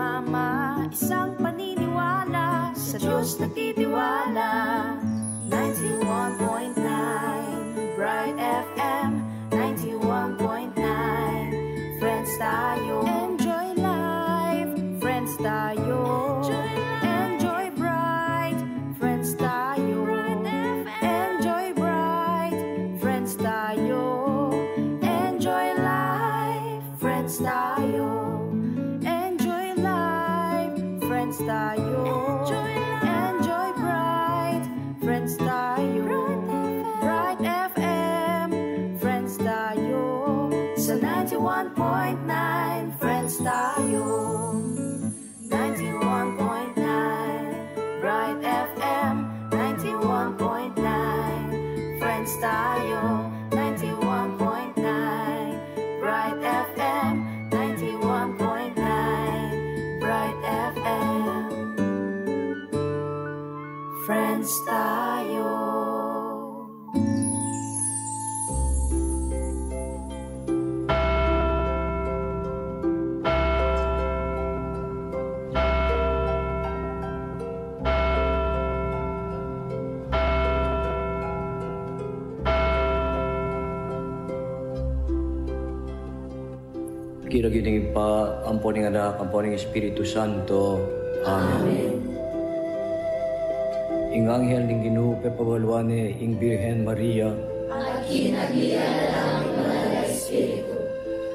mama, isang paniniwala, sa Diyos nagtitiwala. 91.9 Bright FM, 91.9 Friends tayo, enjoy life. Friends tayo, enjoy bright. Friends tayo, enjoy bright. Friends tayo, enjoy life. Friends tayo, enjoy life. Friends tayo, enjoy bright. Friends tayo, Bright FM. Friends tayo, sa 91.9 Friends tayo, 91.9 Bright FM, 91.9 Friends tayo, 91.9 Bright FM, 91.9 Bright FM. Friends tayo. Kiragining pa, amponing anak, amponing Espiritu Santo. Amen. Ing anghel ning Ginoo pabalwane ing Birhen Maria. At kinagliala ng mga Espiritu.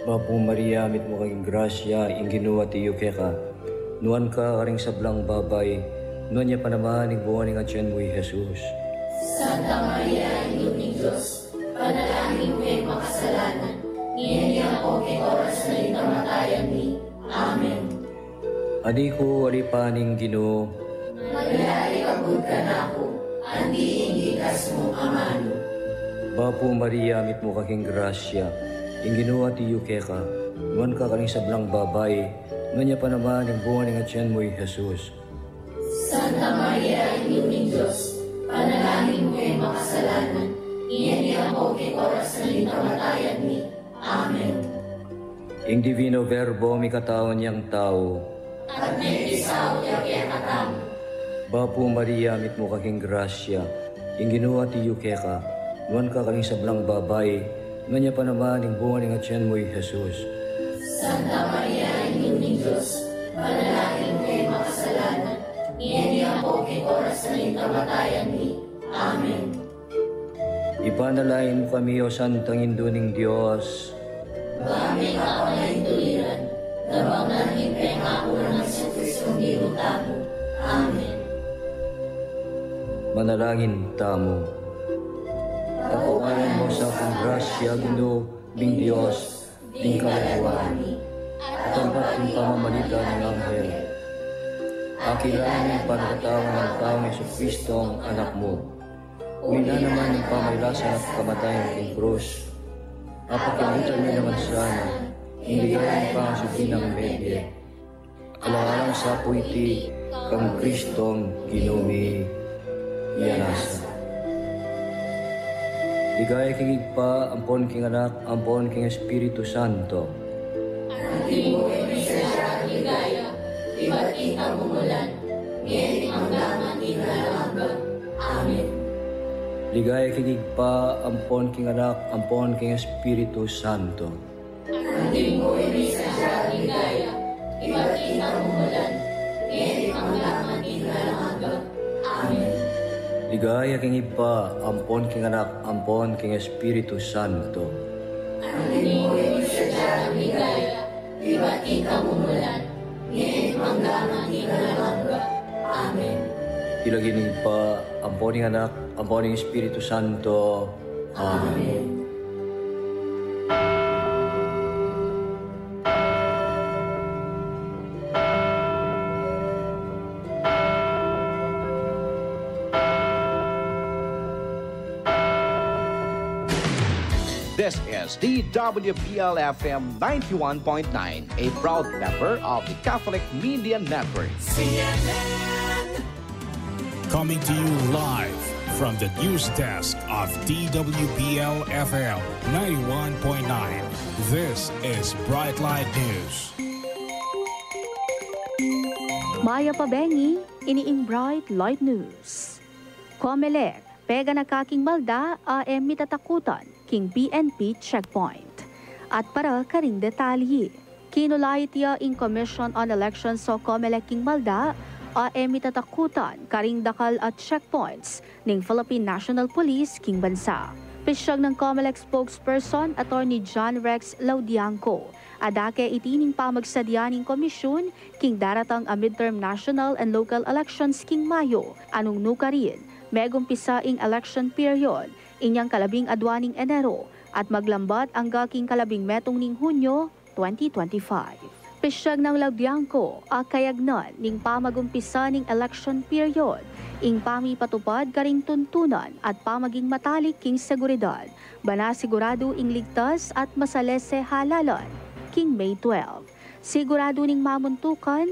Bapo Maria, mit mo kaging grasya, ing Ginoo at iyo ka. Nuan ka aring sablang babay, nuan niya pa naman ing buwan ing atyan mo Jesus. Santa Maria, Ino ni Diyos, panalangin mo ay makasalanan. Ngayon niya ako kay oras na ikamatayan ni. Amen. Adi ko alipaning Ginoo, Maria, ikabud ka na ako, andi ingikas mo amano. Bapo Maria, mit mo kaging grasya, ing Ginoo at iyo ka. Nuan ka kaning sablang babay, nuan niya pa naman ing buwan ing atyan mo Jesus. Santa Maria, Ino ni Diyos, panalangin mo ay makasalanan. Ngayon niya ako kay oras na ikamatayan ni. Amen. Ing Divino Verbo, mi katawan niyang tao. At may isaw niya kaya katamo. Bapo Maria, mit mo kaging grasya, ing Ginoo at iyo ka. Nuan ka kaning sablang babay, nuan niya pa naman ing buwan ing atyan mo Jesus. Santa Maria, Ino ni Diyos, panalangin mo ay makasalanan. Ngayon niya ako kay oras na ikamatayan ni. Amen. Ipanalain mo kami, O Santang Induning Diyos. Bami ka pa na ituliran, nabang namin pengako ng Iso Kristong diruta mo. Amen. Manalangin tamo. Takuanan mo sa akong grasya, Ginoo, bing Diyos, bing kalawani, at tampat yung pamamalita ng anghel. Akilain yung pagkatawan ng taong Iso Kristong anak mo. Umina naman yung pamaylasan at kamatayan ng krus. Apakilitan mo naman sana, hindi gawin pa ang subi ng medya. Alang-alang sa puiti, kang Kristong Ginumi Yanasa. Ligaya kingig pa, ampon king anak, ampon king Espiritu Santo. Ating mo ay misasya ligaya, iba't ikang umulan, ngayon ang laman inalanggang. Amen. Ligaya kingig pa, ampon king anak, ampon king Espiritu Santo. Ating mo ay misasya ligaya, iba't ikang umulan, ngayon ang laman inalanggang. Amen. Ligaya kingig pa, ampon king anak, ampon king Espiritu Santo. Ating mo ay misasya ligaya, iba't ikang umulan, ngayon ang laman inalanggang. Amen. Ilagining pa, amponing anak, amponing Espiritu Santo. Amen. This is DWPL-FM 91.9, a proud member of the Catholic Media Network. CNN! Coming to you live from the news desk of DWPL-FM 91.9. This is Bright Light News. Maya Pabengi, iniing Bright Light News. Comelec, pega na kaking malda, mitatakutan, king PNP checkpoint. At para karing detalye, kinulay tiya in Commission on Elections so Comelec king malda, mitatakutan, karing dakal at checkpoints ng Philippine National Police king bansa. Pisyag ng Comelec spokesperson, Attorney John Rex Laudianco, adake itining pamagsadyaning komisyon king daratang a midterm national and local elections king Mayo, anong nukarin, megumpisa ing election period, inyang kalabing adwaning Enero, at maglambat ang gaking kalabing metong ning Hunyo 2025. Pisyag ng Laudianco, kayagnan ning pamagumpisa ning election period, ing pamipatupad karing tuntunan at pamaging matalik king seguridad, bana sigurado ing ligtas at masalese halalan, king May 12. Sigurado ning mamuntukan,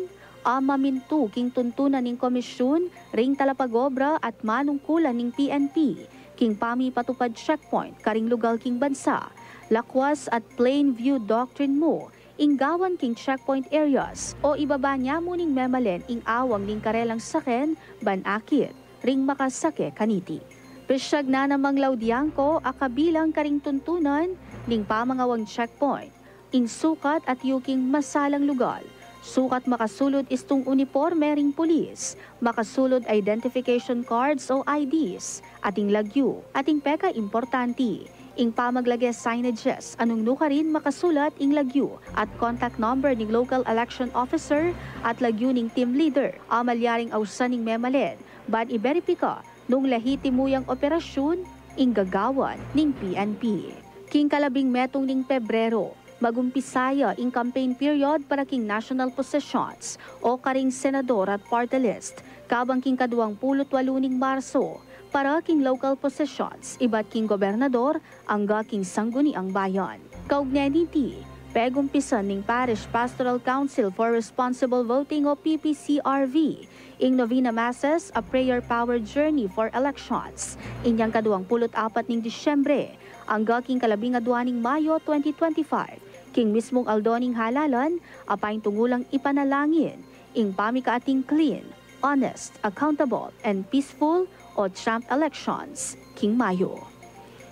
mamintu king tuntunan ning komisyon, ring talapagobra at manungkulan ning PNP, king pamipatupad checkpoint karing lugal king bansa, lakwas at plain view doctrine mo, inggawan king checkpoint areas o ibaba niya mo ning memalen ing awang ning karelang saken banakit ring makasake kaniti. Pisyag na namang Laudianco akabilang karing tuntunan ning pamangawang checkpoint ing sukat at yuking masalang lugal. Sukat makasulod istong uniforme ring pulis, makasulod identification cards o IDs, ating lagyu, ating peka importante. Ing pamaglagay signages, anong nukarin makasulat ing lagyu at contact number ning local election officer at lagyu ning team leader. Amalyaring ausan ning memalen, bad iberipika nung lehitimuyang operasyon ing gagawan ning PNP. King kalabing metong ning Pebrero, magumpisaya ing campaign period para king national positions o karing senador at party list, kabang king kaduang 28 ning Marso, para king local positions, iba't king gobernador, angga king sangguniang bayan. Kaugneniti, pegumpisan ning Parish Pastoral Council for Responsible Voting o PPCRV, ing Novena Masses, a prayer-powered journey for elections, inyang kaduang 24 ning Disyembre, angga king kalabing adwaning Mayo 2025, king mismong aldoning halalan, apaing tungulang ipanalangin, ing pamikaating clean, honest, accountable, and peaceful o Trump elections, King Mayo.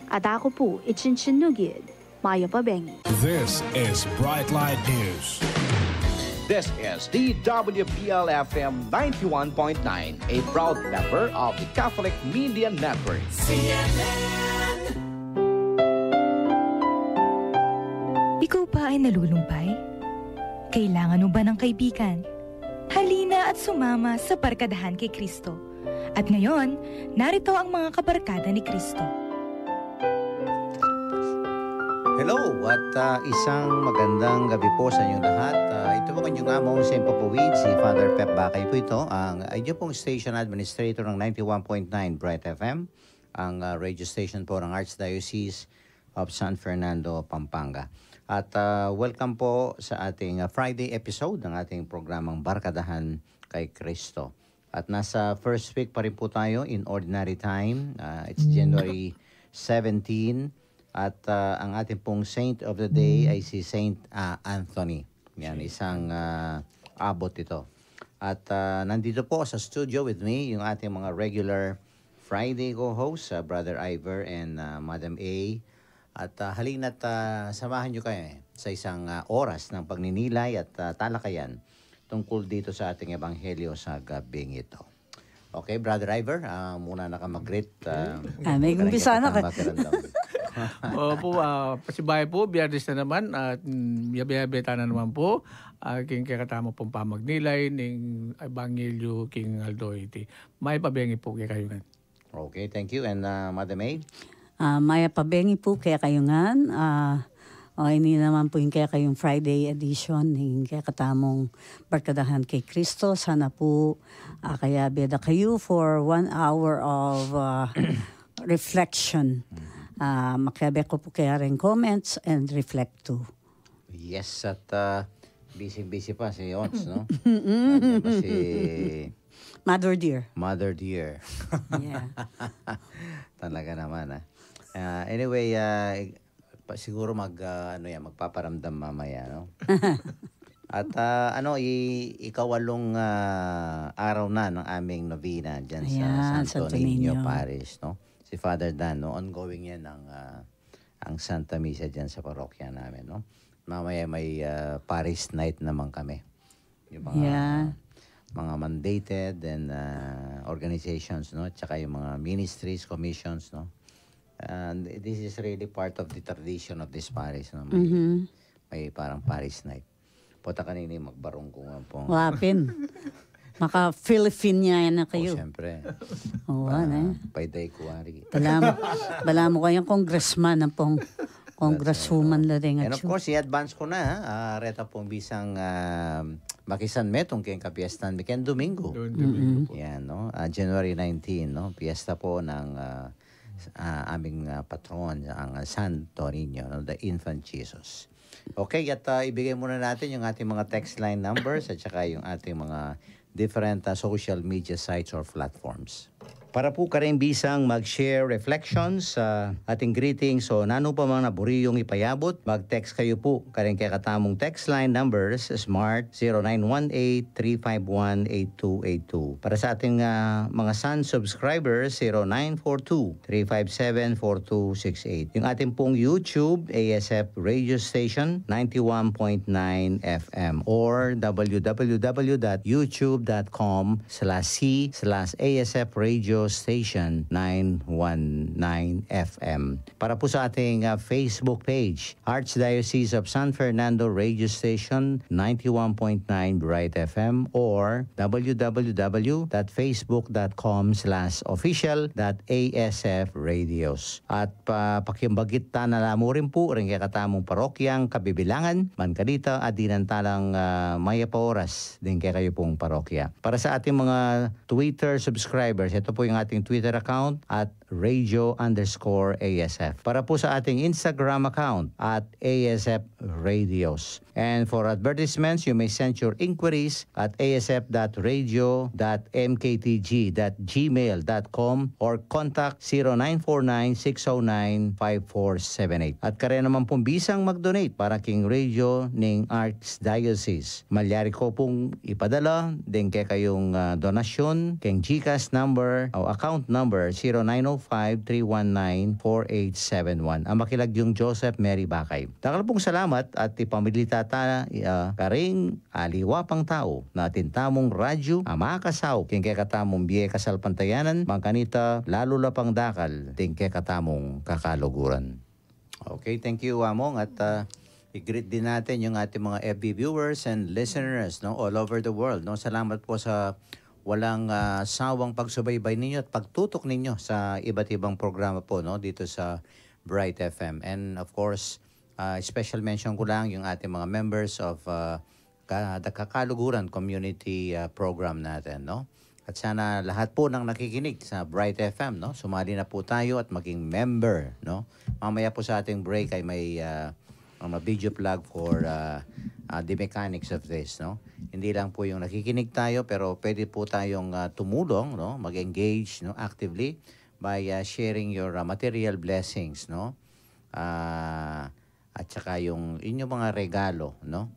At ako po, Ichinchinnugid, Maya Pabengi. This is Bright Light News. This is DWPL-FM 91.9, a proud member of the Catholic Media Network. CNN. Ikaw ba ay nalulumpay? Kailangan mo ba ng kaibigan? Halina at sumama sa Barkadahan kay Kristo. At ngayon, narito ang mga kabarkada ni Kristo. Hello at isang magandang gabi po sa inyong lahat. Ito po kanyang among St. Papawid, si Father Pep Bakay po ito, ang inyo pong station administrator ng 91.9 Bright FM, ang radio station po ng Archdiocese of San Fernando, Pampanga. At welcome po sa ating Friday episode ng ating programang Barkadahan kay Kristo. At nasa first week pa rin po tayo in ordinary time. It's January 17 at ang ating pong saint of the day ay si Saint Anthony. Yan, isang abot ito. At nandito po sa studio with me yung ating mga regular Friday co-hosts, Brother Ivor and Madam A. At halina't samahan nyo kayo sa isang oras ng pagninilay at talakayan tungkol dito sa ating ebanghelyo sa gabing ito. Okay, Brother Ivor, muna na ka mag-greet. May gumpisa na ka. Opo, pasibay po, biyernes na naman at yabe-yabeta na naman po. King kakatama pong pamagnilay ng ebanghelyo King Aldo iti. May pabengi po kaya kayo nga. Okay, thank you. And Madam A? Maya Pabengi po kaya kayungan. Ini naman po yung kaya kayong Friday edition ng kaya katamong Barkadahan kay Kristo. Sana po kaya beda kayo for 1 hour of reflection. Makiabe ko po kaya rin comments and reflect too. Yes, at busy-busy pa si Ons, no? Si Mother Dear. Mother Dear. Yeah. Talaga naman, anyway, siguro magpaparamdam mamaya, no? At ikawalong araw na ng aming novena dyan sa Ayan, Santo Santo Niño Niño. Parish, no? Si Father Dan, no? Ongoing yan ang Santa Misa dyan sa parokya namin, no? Mamaya may Parish night naman kami. Yung mga mandated and organizations, no? Tsaka yung mga ministries, commissions, no? And this is really part of the tradition of this parish, no? May parang Parish night. Punta kanina yung magbarong ko nga po. Wapin. Maka-Philippine na kayo. Siyempre. Oo, Payday kuwari. Bala mo kayong congressman ng pong congresswoman la rin. And of course, i-advance ko na, reta pong bisang makisan metong kayong kapiestan Miken Domingo. Yan, no? January 19, no? Piesta po ng aming patron, ang Santo Niño, no? The Infant Jesus. Okay, at ibigay muna natin yung ating mga text line numbers at saka yung ating mga different social media sites or platforms. Para po karing bisang mag-share reflections sa ating greetings o nano pa mga naburiyong ipayabot, mag-text kayo po karing kay katamong text line numbers Smart 0918-351-8282. Para sa ating mga Sun subscribers 0942-357-4268. Yung ating pong YouTube ASF Radio Station 91.9 FM or www.youtube.com/c/ASF Radio Station 919 FM. Para po sa ating Facebook page, Archdiocese of San Fernando Radio Station 91.9 Bright FM or www.facebook.com/official.asf radios. At pakimbagit na mo rin po rin katamong parokyang Kabibilangan, Mankanita, at dinantalang Maya Paoras din kayo pong parokya. Para sa ating mga Twitter subscribers, ito po yung ating Twitter account at radio_ASF. Para po sa ating Instagram account at ASF Radios. And for advertisements, you may send your inquiries at asf.radio.mktg.gmail.com or contact 0949-609-5478. At kare naman pong bisang mag-donate para king radio ning Archdiocese. Malyari ko pong ipadala din kay kayong donasyon king GCash number o account number 0905-319-4871. Ang makilag yung Joseph Mary Bakay. Takal pong salamat at ipamilita karing aliwapang tao na tintamong radyo amakasaw king kay katamong biye kasalpantayanan Mangkanita lalo lapang dakal ting kay katamong kakaluguran. Okay, thank you Among at i-greet din natin yung ating mga FB viewers and listeners no all over the world no. Salamat po sa walang sawang pagsubaybay ninyo at pagtutok ninyo sa iba't ibang programa po no dito sa Bright FM. And of course, special mention ko lang yung ating mga members of the Kakaluguran community program natin, no? At sana lahat po ng nakikinig sa Bright FM, no? Sumali na po tayo at maging member, no? Mamaya po sa ating break ay may video plug for the mechanics of this, no? Hindi lang po yung nakikinig tayo pero pwede po tayong tumulong, no? Mag-engage, no? Actively by sharing your material blessings, no? At saka yung inyong mga regalo, no?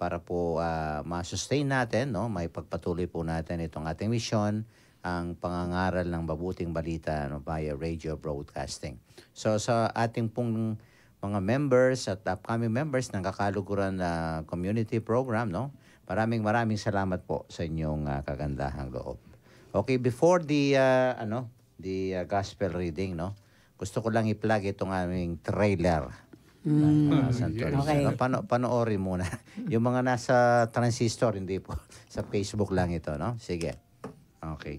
Para po ma-sustain natin, no? May pagpatuloy po natin itong ating misyon, ang pangangaral ng mabuting balita no, via radio broadcasting. So sa ating pong mga members at upcoming members ng Kakaluguran community program, no? Maraming salamat po sa inyong kagandahang loob. Okay, before the gospel reading, no? Gusto ko lang i-plug itong aming trailer. Okay. Panoorin muna. Yung mga nasa transistor, hindi po. Sa Facebook lang ito, no? Sige. Okay.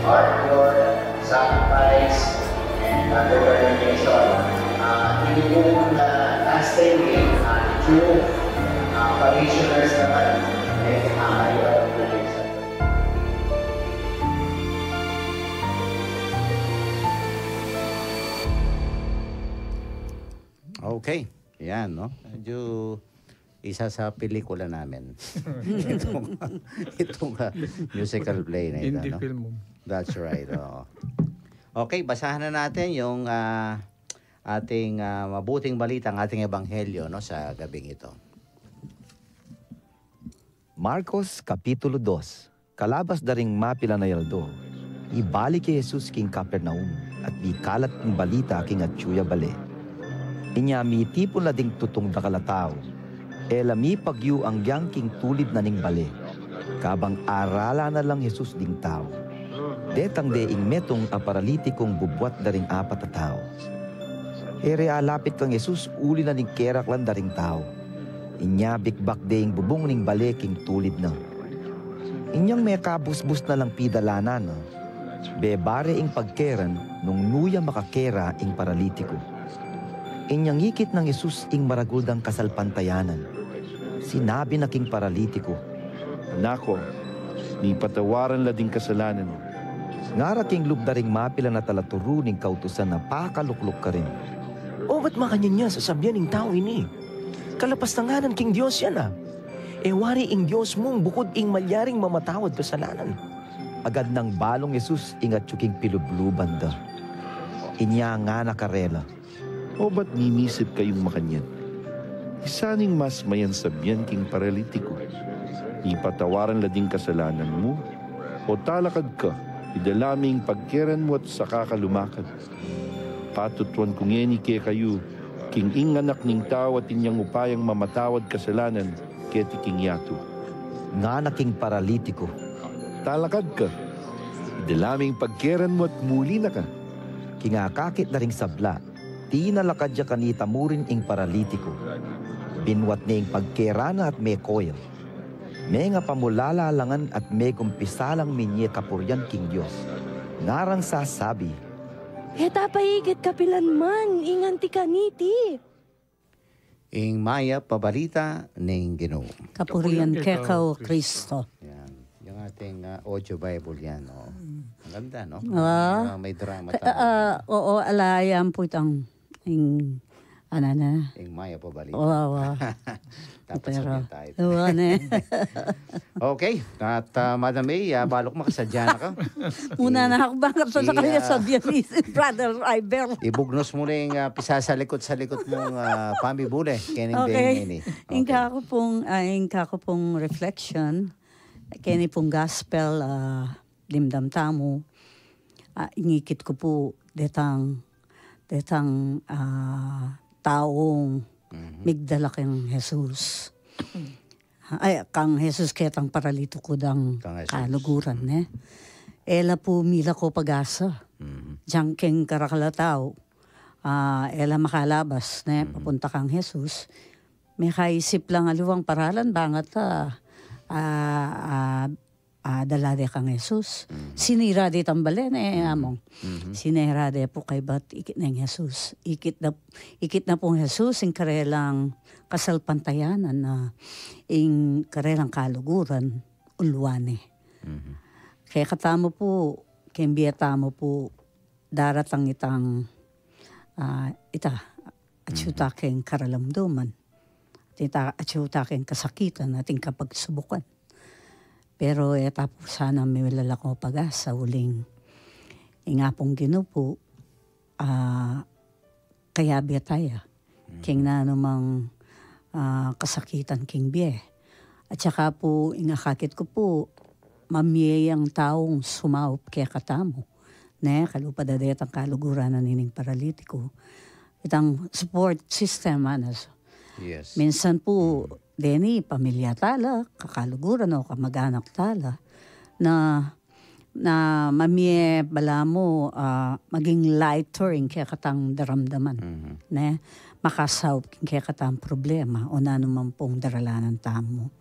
heart, your sacrifice, and your dedication. Hindi po last Sunday, true parishioners naman, ayaw ang relation. Okay, yan, no? Medyo isa sa pelikula namin. itong musical play na ito, Indie no? film. That's right. Oo. Okay, basahan na natin yung ating mabuting balita, ang ating ebanghelyo, no, sa gabing ito. Marcos Kapitulo 2. Kalabas daring mapila na yaldo. Ibalik kay Jesus king Capernaum at ikalat ng balita king Atsuya bale. Inya mi tipon na ding tutong dakalataw. Elami pagyu ang yang king tulid na ning bale. Kabang arala na lang Jesus ding tao. Detang deing metong aparalitikong bubwat daring apat na tao. Ere alapit kang Jesus uli na ning kerak lang daring tao. Inya bikbak deing bubong ning bale king tulid na. Inyang may kabusbus na lang pidalanan. Bebare ing pagkeran nung nuya makakera ing paralitiko. Inyang ikit ng Jesus ing maraguldang kasalpantayanan. Sinabi na king paralitiko, Nako, ni patawaran la ding kasalanan mo. Ngara king lubdaring mapila na talaturo ning kautusan na pakalukluk ka rin. O ba't makanyan niya sasabihan ng tao ini? Kalapastanganan king Diyos yan wari ing Diyos mong bukod ing malyaring mamatawad kasalanan. Agad ng balong Jesus ingat yuking pilubluban da. Inya nga nakarela. O ba't ninisip kayong makanyan? Isaning mas mayan sabyan king paralitiko. Ipatawaran la ding kasalanan mo, o talakad ka, idalaming pagkeran mo at saka kalumakad. Patutuan kung yeni ke kayo, king ing anak ning tao at inyang upayang mamatawad kasalanan, keti king yato. Nga na king paralitiko. Talakad ka, idalaming pagkeran mo at muli na ka. Kingakakit na ring sabla, tinalakad ya kanita murin ing paralitiko. Binwat niya ing pagkerana at may koyal. May nga pamulalalangan at may kumpisalang minye kapuryan king Diyos. Ngarang sasabi, Heta paigit kapilan man, inganti kaniti. Ing maya pabalita ning Ginoo. Kapurian kekaw Kristo. Yan. Yung ating audio Bible yan. Oh. Ang ganda, no? May drama. Oo, alayan po itang Ing maya pabalita. Oo. Dapat sabihin tayo. Okay. At Madam May, balok makasadya na ka. Muna na ako bakit sa kanya sabihan ni Brother Iber. Ibugnos mo na yung pisa sa likod mong pambibule. Okay. Ingka ko pong reflection. Kini pong gospel dimdam tamo. Ingikit ko po detang taong migdala kang Jesus. Ay, kang Jesus ketang paralito ko dang kaluguran, ne? Ela po mila ko pag-asa. Diyan keng karakalataw. Ela makalabas, ne? Papunta kang Jesus. May kaisip lang aluwang paralan, bangat dalade kang Jesus. Sinira di tambalen among. Sinira di po kay bat ikit na Jesus. Ikit na pong Jesus ing karelang kasalpantayanan na ing karelang kaluguran ulwane. Kaya katamo po, kembiyatamo po daratang itang atyuta keng karalamduman. Atyuta keng kasakitan ating kapagsubukan. Pero tapo sana may lalako pag-asa uling ingapong ginupo kaya biyataya king na namang kasakitan king biye. At saka po ingakakit ko po mamiyayang taong sumaup kaya katamo. Ne, kalupadadetang kaluguran na nining paralitiko. Itang support system anas. Yes. Minsan po Deni, pamilya tala, kakaluguran o kamag-anak tala, na mamie bala mo maging lighter in kaya katang daramdaman. Ne? Makasaw kaya katang problema o na naman pong daralanan tamo.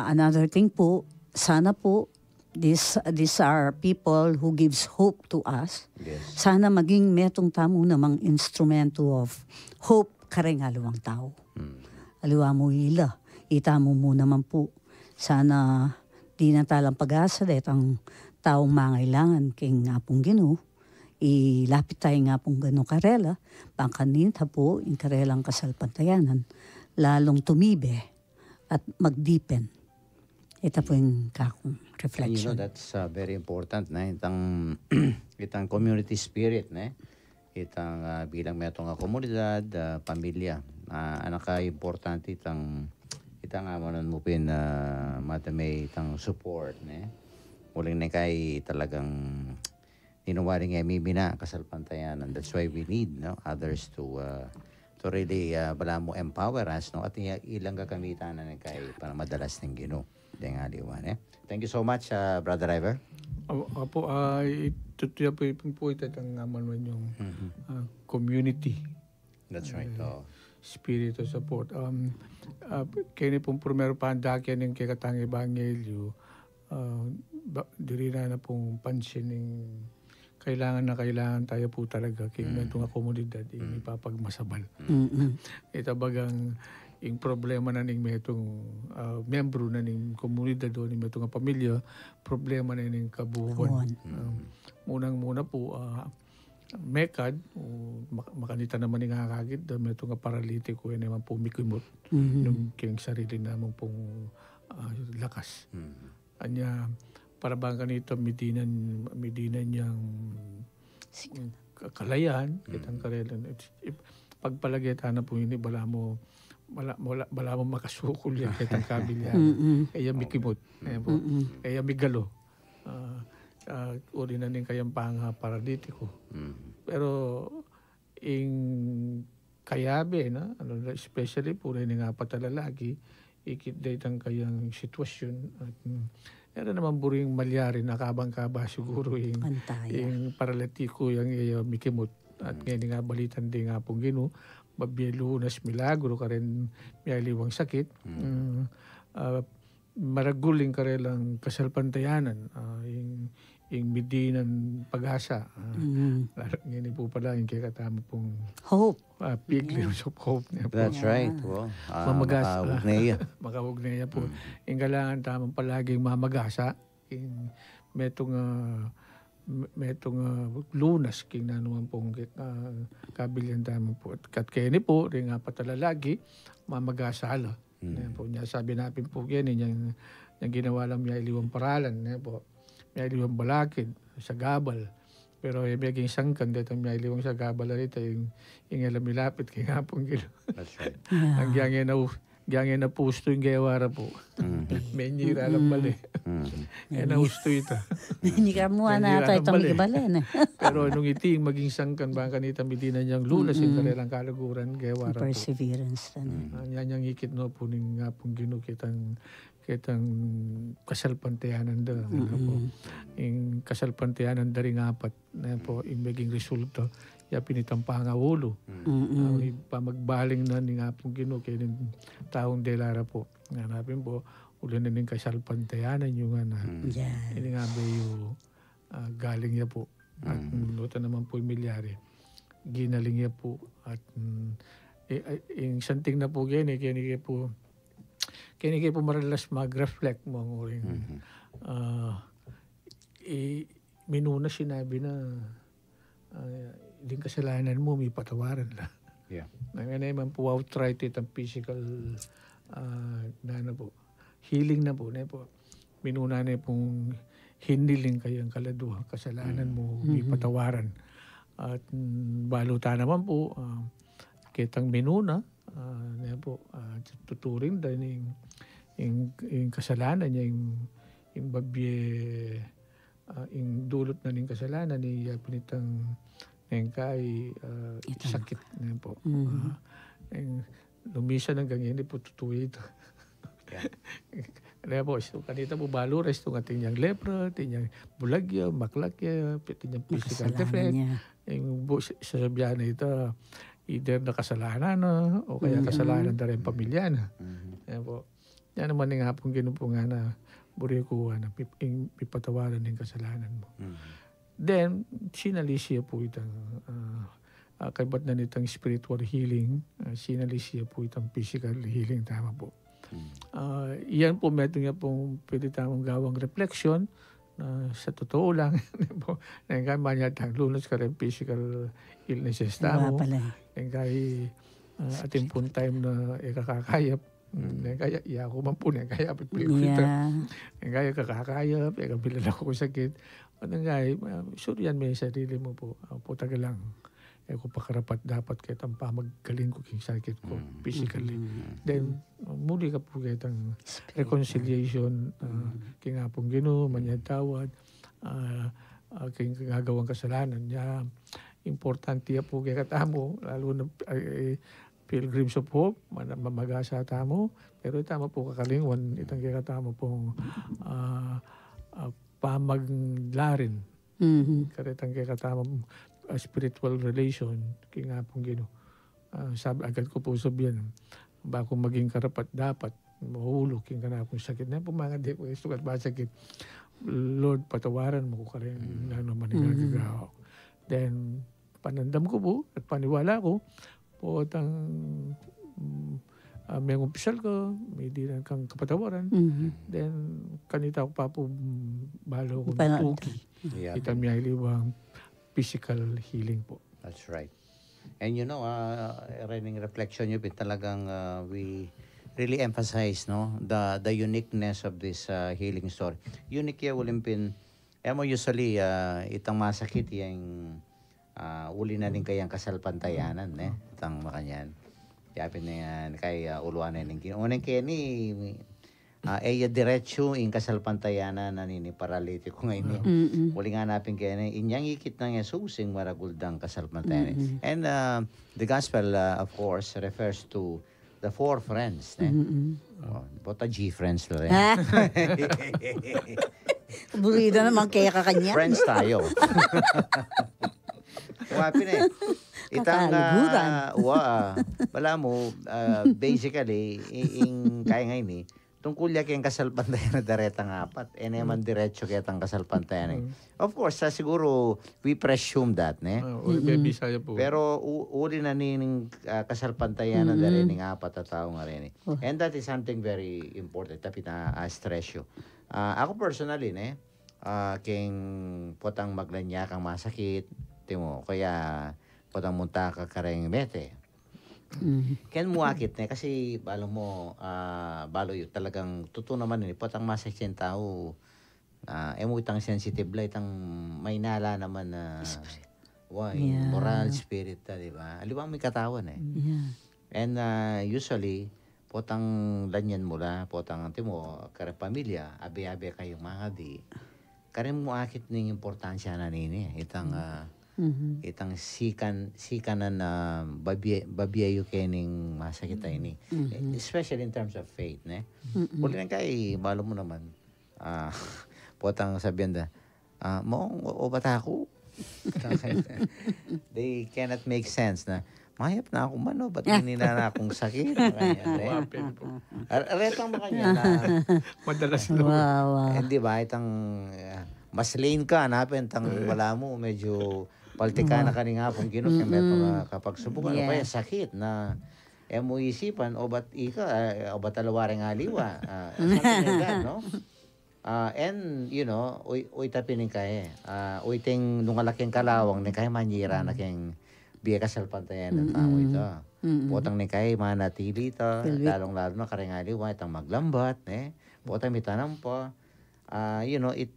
Another thing po, sana po these are people who gives hope to us. Yes. Sana maging metong tamo namang instrumento of hope kareng aluwang tao. Aliwa mo ila, ita mo naman po. Sana di na talang pag-asa dahil ang taong mangailangan kay nga pong Ginoo, ilapit tayo nga pong gano'ng karela, pangkaninta po yung karelang kasalpantayanan, lalong tumibe at magdeepen. Ito po yung kakong reflection. That's very important na itang community spirit na itang bilang metong komunidad, pamilya. Anaka-importante itang amanan mo pin matamay itang support na muling na kay talagang ninuwaring mimina kasalpantayan, and that's why we need others to really bala mo empower us at ilang gagamitan na kay para madalas ng Ginoo ding aliwan. Thank you so much, Brother Iver. Apo, ito po ito ang aman yung community. That's right. Spirit of support. Kaya pong primero pandakyan ng kikatang ebanghelyo, diri na pong pansin ng kailangan tayo po talaga kaya itong komunidad ipapagmasabal. Ito bagang yung problema na ning metong membro na ning komunidad o ning metong pamilya, problema na ning kabuhuan. Munang-muna po, mekad, makanita naman ni nga kagid, metong paralitiko yun naman po mikimot nung kayong sarili naman pong lakas. Anya, para bang kanito midinan niyang kalayan, kitang karelan. Pagpalagyan na po yun, bala mo makasukol yan kitang kabilyan. Kaya mikimot. Kaya migalo. Uri na rin kayang paralitiko. Pero kayabe na, especially po rin nga patalalagi, ikit daytang kayang sitwasyon at naman buring malyari na kabang-kaba siguro yung paralitiko yung mikimot at ngayon nga balitan din nga pong Ginoo babilunas milagro ka rin may aliwang sakit maraguling ka rin lang kasalpantayanan yung midinan pag-asa ngayon po pala yung kikatama pong hope big glimpse of hope that's right. Well, makawugneya po yung kailangan tamang palaging mamagasa yung metong lunas king na naman pong kabilyan tamang po at kaya ni po rin nga patalalagi mamagasala po niya sabi natin po yan yung ginawa lang may iliwang paralan po may iliwang balakid sa gabal. Pero may aging sangkan dito may iliwang sa gabal na rito yung alam milapit kay nga pong Ginoo. That's right. Ang giyangin na pusto yung gayawara po. May nyira lang bali. Na gusto ito. Hindi ka mua na ito itong gibalen. Pero nung iting maging sangkan ba kanita midina niyang lunas yung kanilang kalaguran gayawara po. Perseverance. Yan yung ikit no po ng nga pong Ginoo kitang kasalpantayanan da. Yung kasalpantayanan da rin apat na po yung maging resulta ya pinitampang ulo. Pamagbaling na ni nga pong Ginoo kaya ng taong delara po. Hanapin po, ulo na rin kasalpantayanan yung ini nga ba yung galing niya po. At luta naman po yung milyari. Ginaling niya po. At yung santing na po kaya po kaya po maralas mag-reflect mo ang uring. Minuna sinabi na yung kasalanan mo, may patawaran lang. Yeah. Nanganay man po outright ang physical healing na po. Minuna na pong hiniling kayang kaladuha. Kasalanan mo, may patawaran. At baluta naman po, kitang minuna, tuturing din yung kasalanan niya, yung babye, yung dulot na ng kasalanan niya, pinitang kay sakit na po. Lumisa ng ganyan, hindi po tutuwi ito. Kaya po, kanita po baluras itong ating niyang lepra, ating bulagya, maklakya, ating niyang physical defect. Yung sasabihan na ito, either na kasalanan na o kaya kasalanan na rin pamilya na. Yan po. Yan naman nga pong ginupo nga na buri ko na pipatawaran ng kasalanan mo. Then, sinalis siya po itang kaibat na nitang spiritual healing, sinalis siya po itang physical healing, tama po. Iyan po, meron niya pong pwede tamang gawang reflection na sa totoo lang, nangyaman niya tang lunas ka rin physical illnesses tamo. Nangyayi ating pong time na ikakakayap, kaya iya ko man po kaya pipilita. Kaya kakakayap, bilala ko sakit. Nangyayi, sure yan may sarili mo po. Po taga lang. Kung pakarapat dapat kitang pamagaling ko king sakit ko physically. Then, muli ka po kitang reconciliation, king apong Ginoo, manyatawad, king gagawang kasalanan niya. Importante po kaya katamo, lalo na Pilgrims of Hope, mamagasa tamo, pero tama po kakalingwan, itang kaya katamo pong pamaglarin. Karitang kaya katamo spiritual relation, kaya nga pong Ginoo. Sabi agad ko po sabihin, bako maging karapat dapat, mahulog, kaya nga pong sakit. Na po mga di po, sukat ba sakit, Lord, patawaran mo ko ka rin na naman nagagawa. Then, panandam ko po, at paniwala ko, po atang may umpisal ko, may di na kang kapatawaran. Then, kanita ko pa po, balo ko tuki. Kita may liwang physical healing po. That's right. And you know, running reflection nyo, talagang we really emphasize the uniqueness of this healing story. Unique ya, Olimpin. Mo usually, itang masakit yung uli na rin kayang kasalpantayanan, itang makanyan. Yapin na yan, kay uluan na rin. Unang kaya ni, diretso in kasalpantayanan na nini paralitiko ngayon. Uli nga napin kaya ni, inyang ikit ng Jesus yung maraguldang kasalpantayanan. And the gospel, of course, refers to the four friends. Bota G friends na rin. Burida naman kaya ka kanya. Friends tayo. Wapin itang wala mo basically kaya ngayon tungkol ya kayang kasalpantayan na daretang apat naman diretso kaya tang kasalpantayan of course siguro we presume that pero uli na ning kasalpantayan na darening apat at tao nga rin and that is something very important tapi na stress yo ako personally king potang maglanya kang masakit timo kaya potang munta ka kareng mete. Ken muakit kasi balo mo balo yun talagang totoo naman potang masakit tao emo itang sensitive la itang may nala naman na moral spirit di ba? Aliwang may katawan And usually potang lanyan mula potang timo kare pamilya abi-abi kayong mga di karen muakit ning importansya na nini itang itang sikanan na babiyayo kening masakit ini especially in terms of faith uli lang kay malo mo naman potang sabihan da mo o bata ako they cannot make sense na mayap na ako man ba't nila na akong sakit retang ba kanya na madalas hindi ba itang mas lane ka hanapin tang wala mo medyo paltika na kaning hapon Ginoo kapag subukan kaya sakit na mo isipan o ba't o ba't alawaring aliwa something like that and you know uy tapining kaya uy ting nung alaking kalawang ni kaya manyira na kayong biya kasalpantayan ng tao ito potang ni kaya manatili ito lalong lalo na karing aliwa itang maglambat potang mitanam po you know, it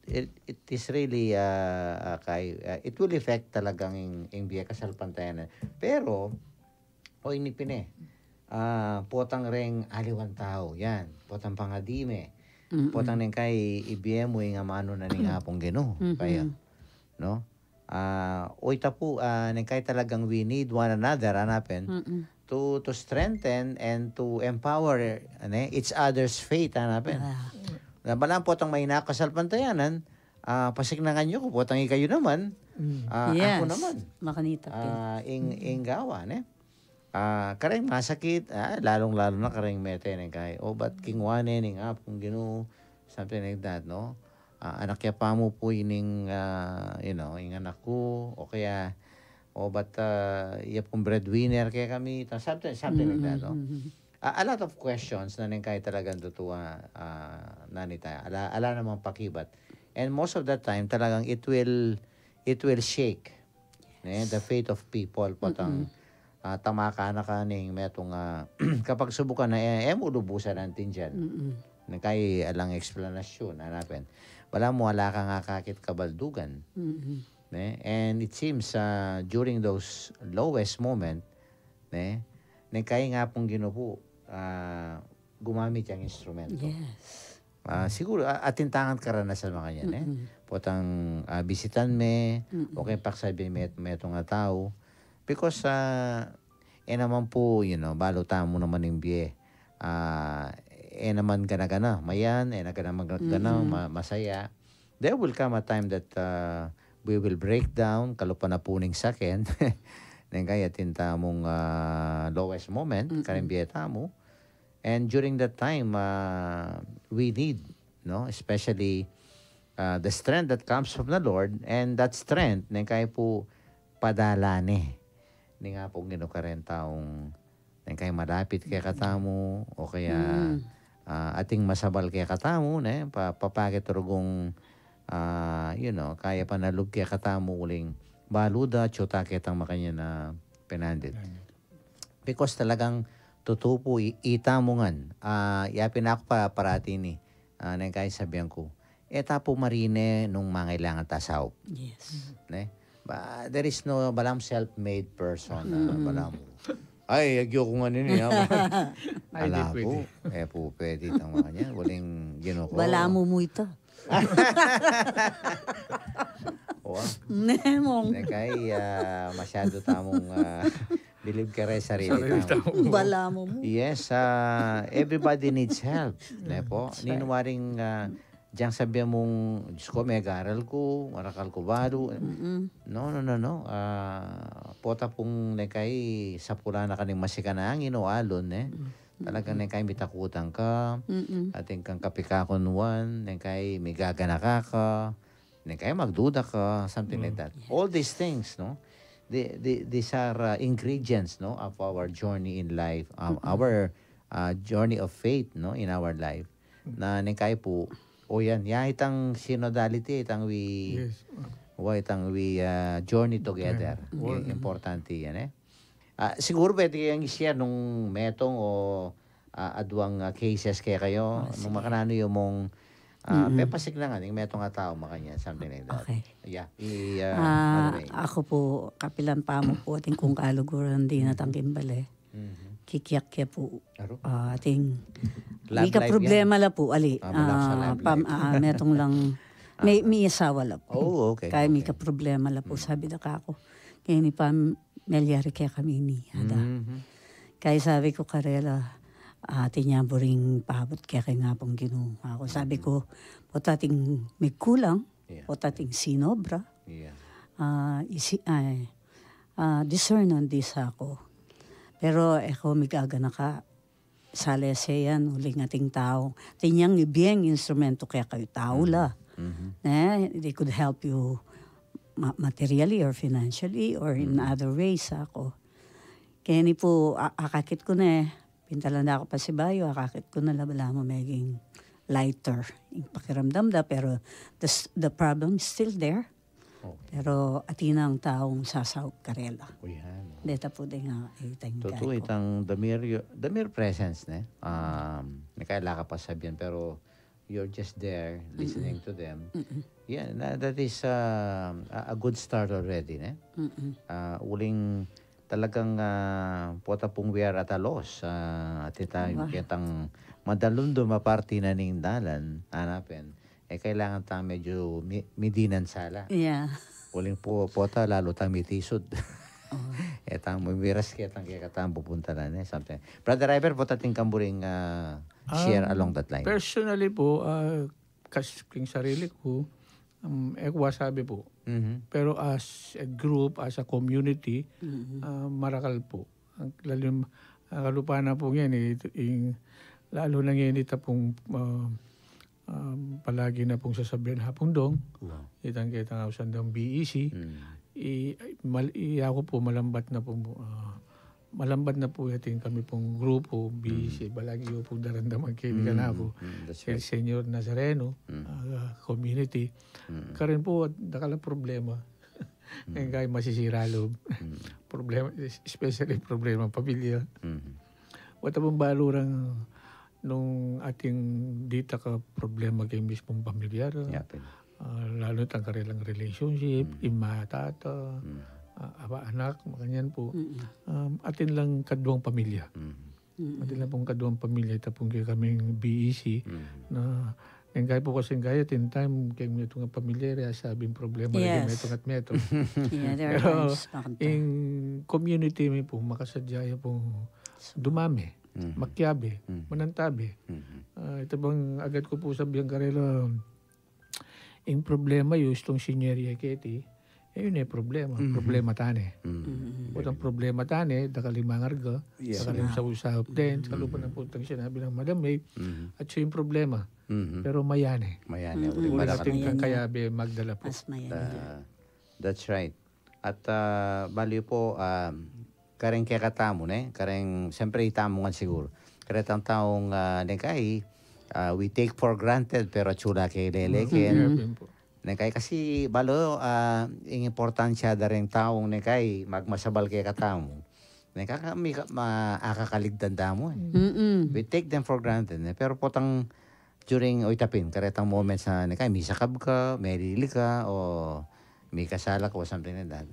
is really it will affect talagang yung biya kasalpantayan. Pero ini pine. Potang reng aliwan tao. Yan. Potang pangadime. Potang neng kay ibiye mo yung amano na ning hapong Ginoo. Kaya no? Ita po neng kay talagang we need one another hanapin to strengthen and to empower each other's faith hanapin. Nabalang potang may nakasalpantayanan, pasignagan nyo ko, potang ikayo naman, ako naman. Makanita. Gawa, kareng masakit, lalong-lalo na kareng mete, ba't kingwane, apong Ginoo, something like that, no? Anak kaya pa mo po ining, yung anak ko, o kaya, ba't pong breadwinner kaya kami, something like that, no? A lot of questions na kaya talagang tutuwa, nanita. Ala namang pakibat. And most of the time, talagang it will shake the faith of people. Patang tamaka na kaning metong kapag subukan na ulubusan natin dyan. Kaya alang explanasyon, hanapin. Wala ka nga kakit kabaldugan. And it seems during those lowest moment, kaya nga pong ginupo, gumamit yung instrumento. Yes. Siguro, atintangan karanasan mga yan. Potang bisitan me, okay paksabi me itong tao. Because, naman po, balota mo naman yung biye. Naman gana-gana, mayan, nagana masaya. There will come a time that we will break down, kalupa na puning sakin. Kaya tinta mong lowest moment, karimbieta mo. And during that time, we need, especially the strength that comes from the Lord, and that strength, kaya po padalane. Ni nga pong ginukaren taong kaya malapit kaya katamo, o kaya ating masabal kaya katamo, papakit rugong, kaya panalog kaya katamo uling baluda, tsuta kitang makanya na pinandit. Because talagang totoo po, itamungan. Yapin ako parati ni, nang kahit sabihan ko, eta po marine nung mangailangan tasaw. Yes. There is no balam self-made person. Balam. Ay, agyo ko nga nini. Ala po. Po, pwede itang mga niya. Waling ginuko. Balamo mo ito. Nemong. Kay masyado tamong believe ka rin sarili tamo. Balamo mo. Yes, everybody needs help. Po, ninuwaring diyan sabihan mong, Diyos ko, may garal ko, marakal ko baro. No. Pota pong nekay sa pula na kaning masikanangin o alon, Talagang nekay mitakutan ka, ating kang kapikakunuan, nekay may gagana ka, nekay magduda ka, something like that. All these things, these are ingredients, of our journey in life, our journey of faith, in our life. Na nekay po, itang synodality, itang we journey together. Importante yan, siguro pwede kayang i-share nung metong o adwang cases kaya kayo, nung makanano yung mong pepasik na nga, yung metong tao makanya, something like that. Okay. Yeah. Ako po, kapilan pa mo po, ating kung kaluguran din natang Kimbale. Kikyak po ating may ka problema la po ali metong lang may asawa la po. Okay. Kaya may ka problema la po sabi da kako kaya ni pamilyari kaya kami ni ada kaya sabi ko karela niya buring pahabot kaya nga pong Ginoo ako sabi ko potating may kulang potating sinobra discern on this ako. Pero ako migaga na ka sa leseyan, uling ating tao. Tinyang ibiyang instrumento kaya kayo tao la. They could help you materially or financially or in other ways ako. Kaya ni po, akakit ko na pintalan na ako pa si Bayo, akakit ko na labala mo maging lighter. Yung pakiramdam da, pero the problem is still there. Pero atinang taong sasaw karela. Deta po din nga itang ko. Totoo itang the mere presence nakaila ka pa sabihan pero you're just there listening to them. Yeah, that is a good start already, uling talagang pota pong we are at a loss at itang kitang madalundo maparti na ning dalan hanapin. Kailangan tayong medyo midinan sala. Yeah. Uling po pota lalo tayong mitisod. Etang mamiras kitang kaya katang pupunta na something. Brother Iver, po tating kamburing share along that line. Personally po, kasing sarili ko, sabi po. Pero as a group, as a community, marakal po. Lalo kalupa na po yan, lalo nang yan ito pong palagi na pong sasabihan hapundong. Kitang-kita nga usandang BEC. Ako po malambat na po yating kami pong grupo BEC. Balagi po darandaman kinigan ako. El Senyor Nazareno community. Karin po nakala problema. Ngayon kayo masisira loob. Problema, especially problema pamilya. Wata pong balurang nung ating dita ka problema kay mismong pamilyar. Lalo tang karilang relationship, ima, tata, anak, makanyan po. Atin lang kadwang pamilya. Atin lang pong kadwang pamilya. Itapong kaya kaming BEC na kaya po kasi kaya tin time kaya may itong pamilya sabing problema lagi may itong at meto. Pero in community may po makasadyaya pong dumami. Makyabe, manantabi. Ito bang agad ko po sabihan karela, yung problema yung itong sinyeria keti, yun problema. Problema tane. Utang problema tane, dakalimangar ka, dakalim sa usap din, kalupan ng putang sinabi ng Madam May, at siya yung problema. Pero mayane. Mayane. Ulit ating kang kayabe magdala po. That's right. At baliw po, kareng kaya katamo, kareng siyempre itamo nga siguro. Karetang taong nekay, we take for granted pero tsula kay leleken. Nekay kasi balo, ang importansya da rin taong nekay magmasabal kay katamo. Nekay kami maakakaligdan damo. We take them for granted. Pero potang during oitapin, karetang moments na nekay, may sakab ka, may lili ka, o may kasala ko, something like that.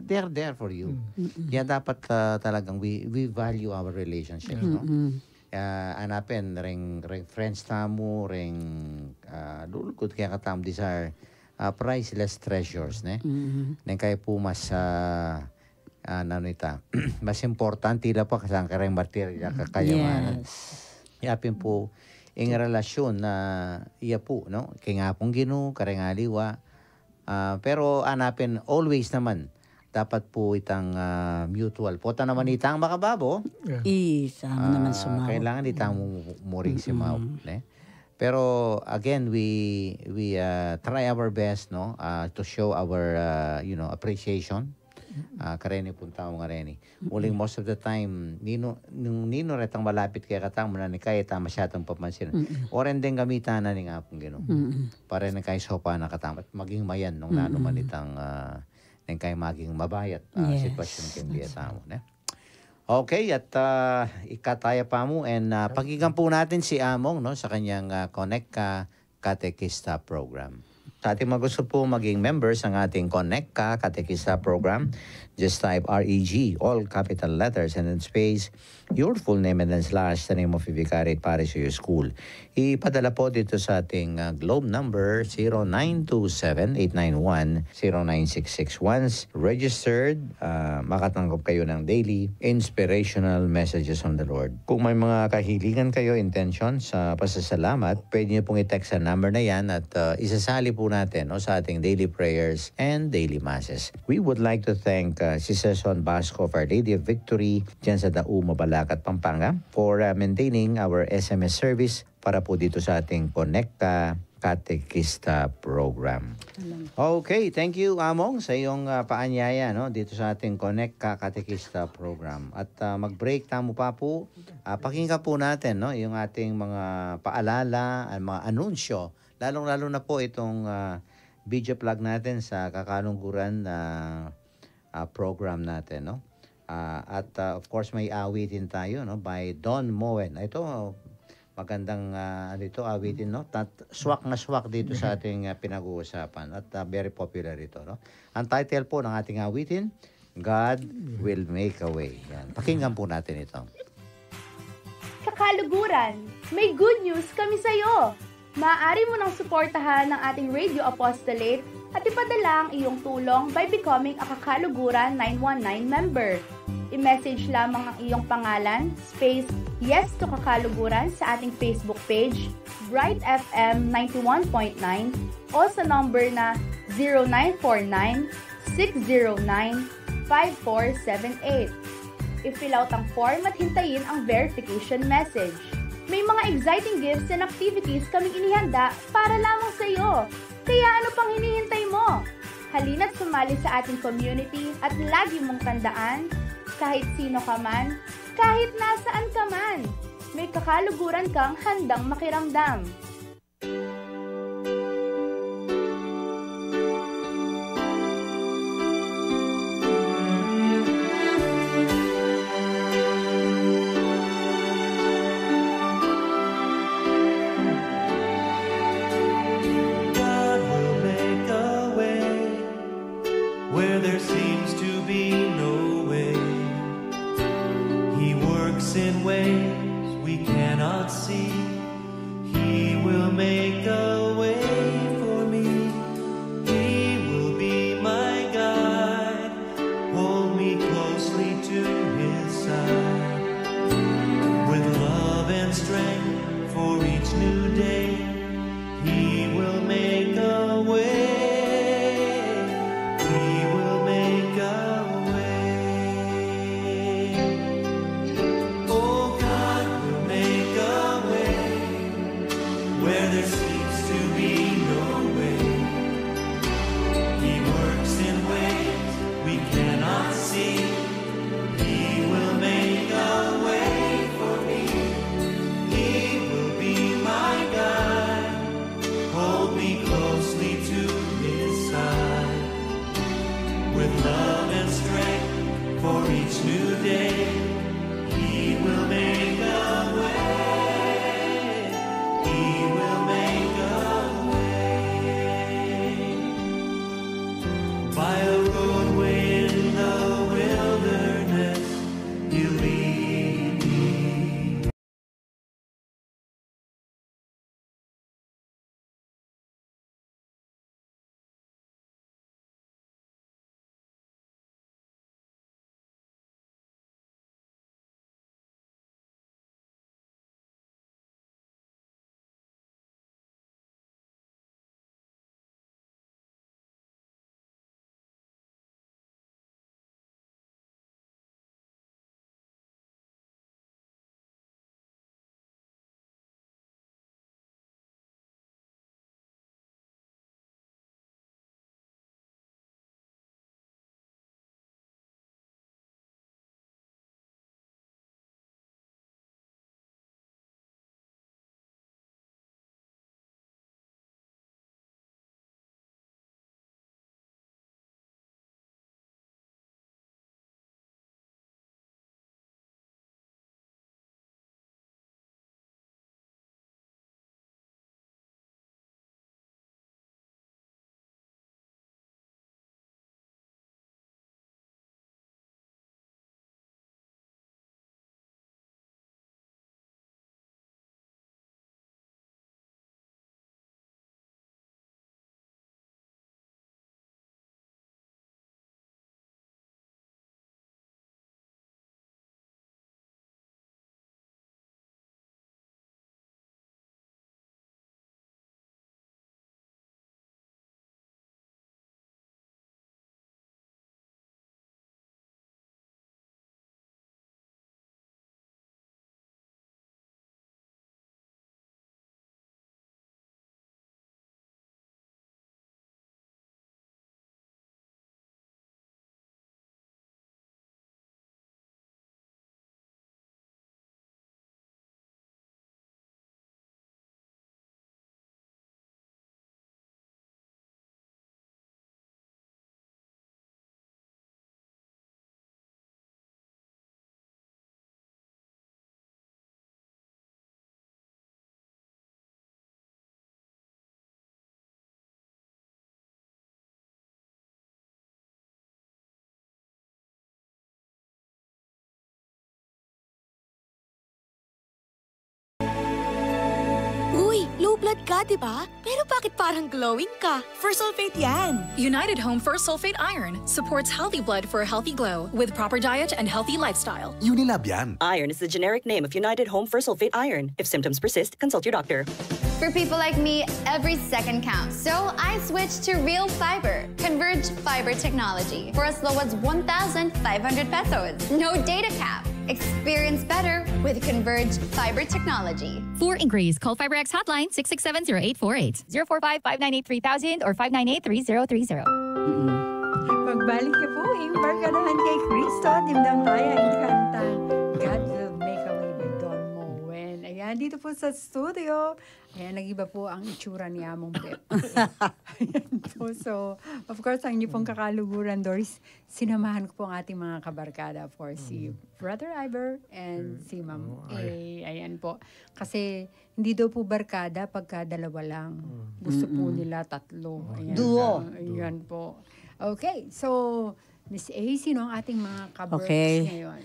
They're there for you. Kaya dapat talagang we value our relationships. No? Anapin, ring friends tamo, ring lulukod kaya katam, these are priceless treasures. Neng kaya po mas mas importante la po kasang kareng martirya kakayamanan. Yapin po, yung relasyon na iya po, no? Kaya nga pong ginu, kareng aliwa. Pero anapin always naman dapat po itang mutual. Pota naman itang makababo. Isama naman sumaw. Kailangan itang muring simaw. Pero again, we try our best, no, to show our appreciation. Kareni pun tao nga reni. Muling most of the time nino retang malapit kay katang man ni kay ta masyadong papansin. Oren din gamitan na ni nga pong Ginoo. Para na kay sopa na katamat maging mayan nung nano man itang nang kay maging mabayat sitwasyon ken diya tamo, ne. Okay, at ikataya pa mo and pakinggan po natin si Among, no, sa kanyang Connect Ka Katekista program. Sa ating mga gusto po maging members ng ating Connect Ka Katekista program, just type REG, all capital letters and then space, your full name and then slash the name of your vicariate parish or your school. Ipadala po dito sa ating globe number 0927-891-09661. Once registered, makatanggap kayo ng daily inspirational messages from the Lord. Kung may mga kahilingan kayo, intention sa pasasalamat, pwede niyo pong i-text sa number na yan at isasali po natin sa ating daily prayers and daily masses. We would like to thank si Sason Basco of Our Lady of Victory dyan sa Dao, Mabalacat, Pampanga for maintaining our SMS service para po dito sa ating Connect Ka Katekista program. Okay, thank you Among sa iyong paanyaya, no, dito sa ating Connect Ka Katekista program. At mag-break tamo pa po. Pakinggan po natin, no, yung ating mga paalala, mga anunsyo, lalong-lalo na po itong video plug natin sa kakalungkuran program natin, no. At of course may awitin tayo, no, by Don Moen. Ito magandang awitin, no. Swak na swak dito sa ating pinag-uusapan at very popular ito, no. Ang title po ng ating awitin, God Will Make a Way. Yan. Pakinggan po natin ito. Kakaluguran, may good news kami sa iyo. Maaari mo nang suportahan ng ating Radio Apostolate at ipadala ang iyong tulong by becoming a Kakaluguran 919 member. I-message lamang ang iyong pangalan, space, yes to Kakaluguran sa ating Facebook page, Bright FM 91.9 o sa number na 0949-609-5478. I-fill out ang form at hintayin ang verification message. May mga exciting gifts and activities kaming inihanda para lamang sa iyo. Kaya ano pang hinihintay mo? Halina't sumali sa ating community at lagi mong tandaan, kahit sino ka man, kahit nasaan ka man, may kakaluguran kang handang makiramdam. Low blood ka, di ba? Pero bakit parang glowing ka? First Sulfate yan! United Home First Sulfate Iron supports healthy blood for a healthy glow with proper diet and healthy lifestyle. Unilab yan. Iron is the generic name of United Home First Sulfate Iron. If symptoms persist, consult your doctor. For people like me, every second counts. So I switched to Real Fiber, Converged Fiber Technology, for as low as 1,500 pesos. No data cap. Experience better with Converge Fiber Technology. For inquiries, call FiberX hotline 667-0848, 045-598-3000 or 598-3030. Magbalik niyo po yung Barkadahan kay Kristo. Dimdam tayo ang kanta God Will Make a Way by Don Moen. Ayan, dito po sa studio. Ayan, nag-iba po ang itsura ni Among Pep. Ayan po. So, of course, ang inyo pong kakaluguran, Doris, sinamahan ko po ang ating mga kabarkada. Of course, si Brother Iver and si Ma'am A. Ayan po. Kasi, hindi daw po barkada pagka dalawa lang. Gusto po nila tatlo. Ayan. Duo. Ayan po. Okay, so Miss A, sino ang ating mga kabarks ngayon?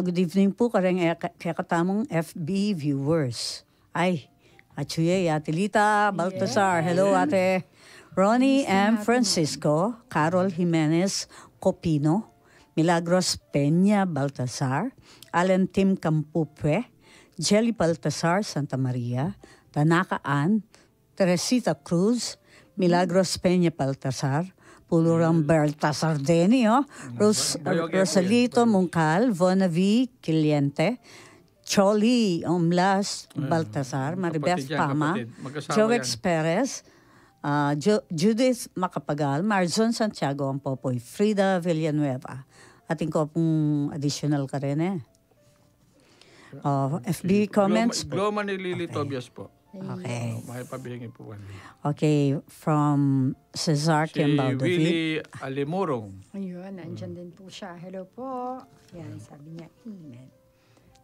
Good evening po kareng katamong FB viewers. Ay, Achuye, Ate Lita, Baltasar. Hello, Ate. Ronnie M. Francisco, Carol Jimenez Copino, Milagros Peña Baltasar, Alan Tim Campupwe, Jelly Baltasar Santa Maria, Tanaka Ann, Teresita Cruz, Milagros Peña Baltasar, Pulurang Baltasar Denio, Rosalito Mungcal, Vonavi Kiliente, Choli Omlas Baltasar, Maribeth Pama, Joex Perez, Judith Macapagal, Marzon Santiago ang Popoy, Frida Villanueva. Ating ko pong additional ka rin FB comments. Gloma ni Lily Tobias po. Okay. May pabihingi po. Okay, from Cesar Kiambao David. Willie Alimurong. Ayun, nandyan din po siya. Hello po. Yan, sabi niya, amen.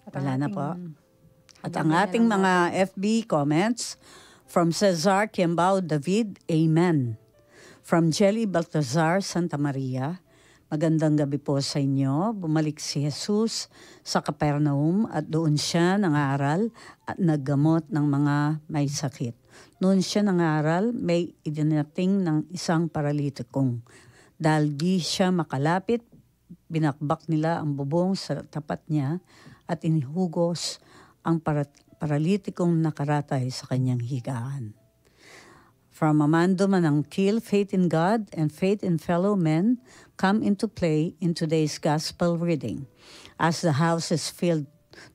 Wala na po. At ang ating mga FB comments from Cesar Kiambao David, amen. From Jelly Baltazar Santa Maria, magandang gabi po sa inyo. Bumalik si Jesus sa Capernaum at doon siya nangaral at naggamot ng mga may sakit. Noon siya nangaral, may idinating ng isang paralitikong. Dahil di siya makalapit, binakbak nila ang bubong sa tapat niya at inihugos ang paralitikong nakaratay sa kanyang higaan. From Amando Manangkil, faith in God and faith in fellow men come into play in today's gospel reading. As the house is filled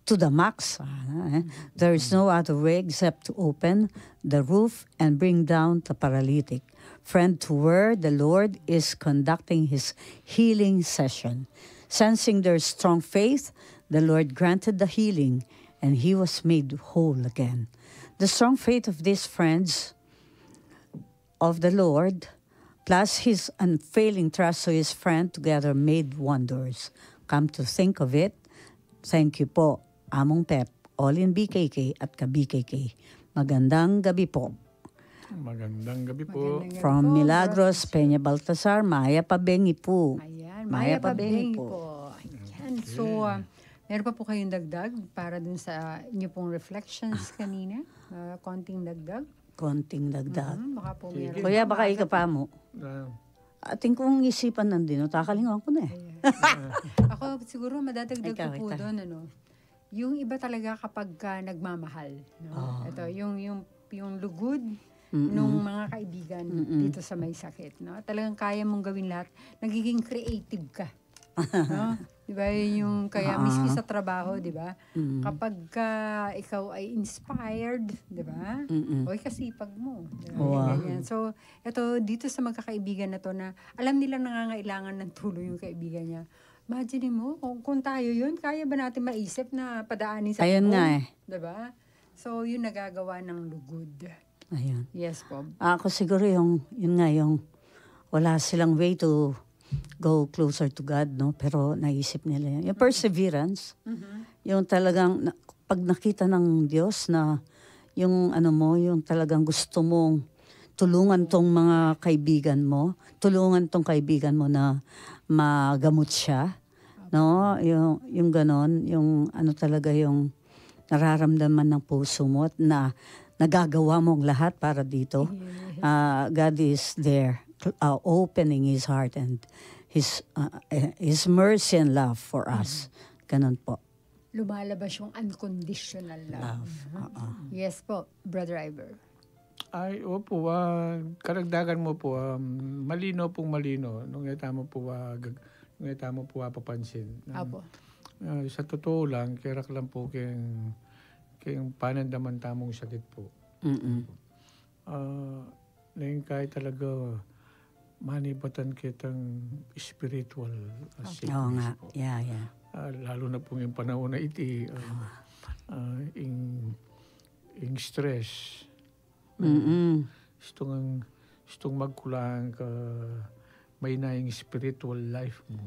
to the max, there is no other way except to open the roof and bring down the paralytic. Friend, to where the Lord is conducting his healing session. Sensing their strong faith, the Lord granted the healing and he was made whole again. The strong faith of these friends of the Lord, plus his unfailing trust to his friend, together made wonders. Come to think of it, thank you po, Among Pep, all in BKK at ka-BKK. Magandang gabi po. Magandang gabi po. po, From Milagros Peña Baltasar, Maya Pabengi po. Ayan, Maya Pabengi po. Ayan, so meron pa po kayong dagdag para dun sa inyo pong reflections kanina? Konting dagdag? Konting dagdag. Baka po meron. Kuya, baka ikapa mo. Ating kong isipan nandun, takalingan ko na Ako siguro madadagdag ko po doon, yung iba talaga kapag nagmamahal. No? Ito, yung lugod nung mga kaibigan dito sa may sakit. No? Talagang kaya mong gawin lahat. Nagiging creative ka. No? Diba yung kaya miski sa trabaho, diba? Kapag ikaw ay inspired, diba? O kasipag mo. Diba? Wow. So, ito dito sa magkakaibigan na to na alam nila nangangailangan ng tulong yung kaibigan niya. Imagine mo, kung tayo yun, kaya ba natin maisip na padaanin sa ayun nga diba? So, yun nagagawa ng lugod. Ayun. Yes po. Ako siguro yung wala silang way to go closer to God, no? Pero naisip nila yun. Yung perseverance, yung talagang, pag nakita ng Diyos na yung yung talagang gusto mong tulungan tong mga kaibigan mo, tulungan tong kaibigan mo na magamot siya, no? Yung ganon, yung talaga yung nararamdaman ng puso mo at na nagagawa mong lahat para dito. God is there. Opening his heart and his mercy and love for us. Ganon po. Lumalabas yung unconditional love. Yes po, Brother Iver. Ay, opo, karagdagan mo po, malino pong malino. Nung ita mo po papansin. Apo. Sa totoo lang, kirak lang po kayong panandaman tamong sakit po. Ngayon kahit talaga manibatan kitang spiritual sickness Oo nga. po. Yeah. Lalo na po yung panahon na iti, yung stress. Gustong magkulang ka may naing spiritual life mo.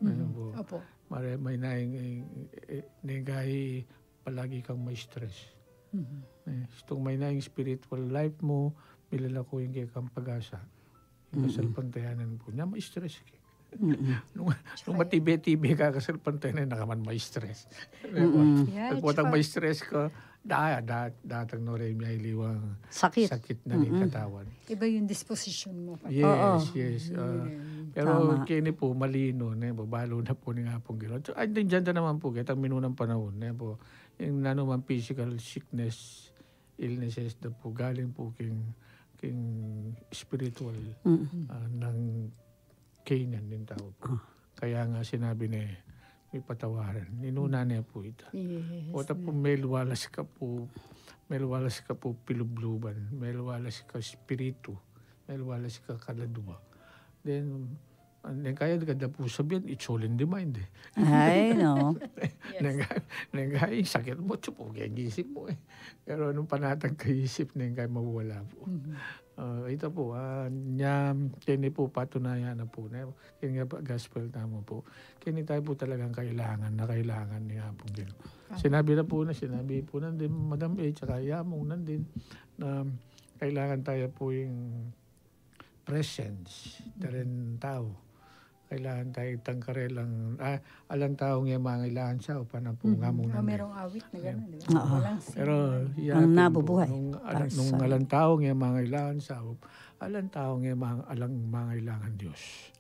Ano po? Opo. May naing negay palagi kang may stress. Gustong may naing spiritual life mo, milala ko yung kay kang pag-asa. Yung kasalpantayanan po niya, may stress ka. Nung matibi-tibi ka kasalpantayanan, nakaman may stress. Pagputang may stress ka, datang no rin may liwang sakit na rin katawan. Iba yung disposition mo. Yes. Pero kini po, malino, balo na po ni nga pong gano'n. So, ay, dyan naman po, kitang minunang panahon, yung nanuman physical sickness, illnesses na po, galing po king spiritual ng Canaan din tao po. Kaya nga sinabi na may patawaran. Ninuna niya po ito. Yes. O tapos may luwalas ka po pilubluban, may luwalas ka spiritu, may luwalas ka kaladuma. Then kaya ganda po sabihin, it's all in the mind. Ay, no. Nangay, sakit mo, chupo, kaya gisip mo eh. Pero anong panatag kaisip, nangay mawala po. Ito po, kini po patunayan na po. Kini nga gospel tamo po. Kini tayo po talagang kailangan niya po. Sinabi po nandin, Madam A, tsaka Yamong nandin, na kailangan tayo po yung presence, darin tao. Kailangan tayo tangkarelang, alang taong yung mga ilangan siya, o pa na po nga muna. Merong awit na gano'n, di ba? Pero, ang nabubuhay. Nung alang taong yung mga ilangan siya, alang taong yung mga ilangan Diyos.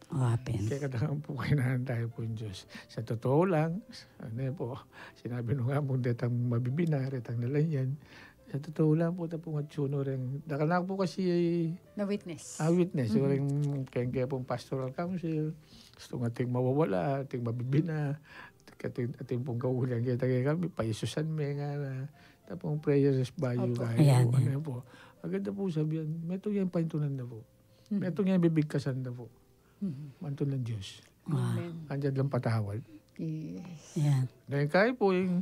Kaya kadagang po kailangan tayo po yung Diyos. Sa totoo lang, sinabi nung nga mong detang mabibinar, detang nalanyan, sa totoo lang po, tapong at suno rin. Nakanak po kasi na witness. Witness. Yung kaya pong pastoral council, gusto ng ating mawawala, ating mabibina, ating pong kaulang kaya kami, paisusan may nga na, tapong prayers value tayo. Ano po. Agad na po sabihan, may itong yung paintunan na po. May itong yung bibigkasan na po. Mantun ng Diyos. Andyan lang patawad. Yes. Dahil kaya po yung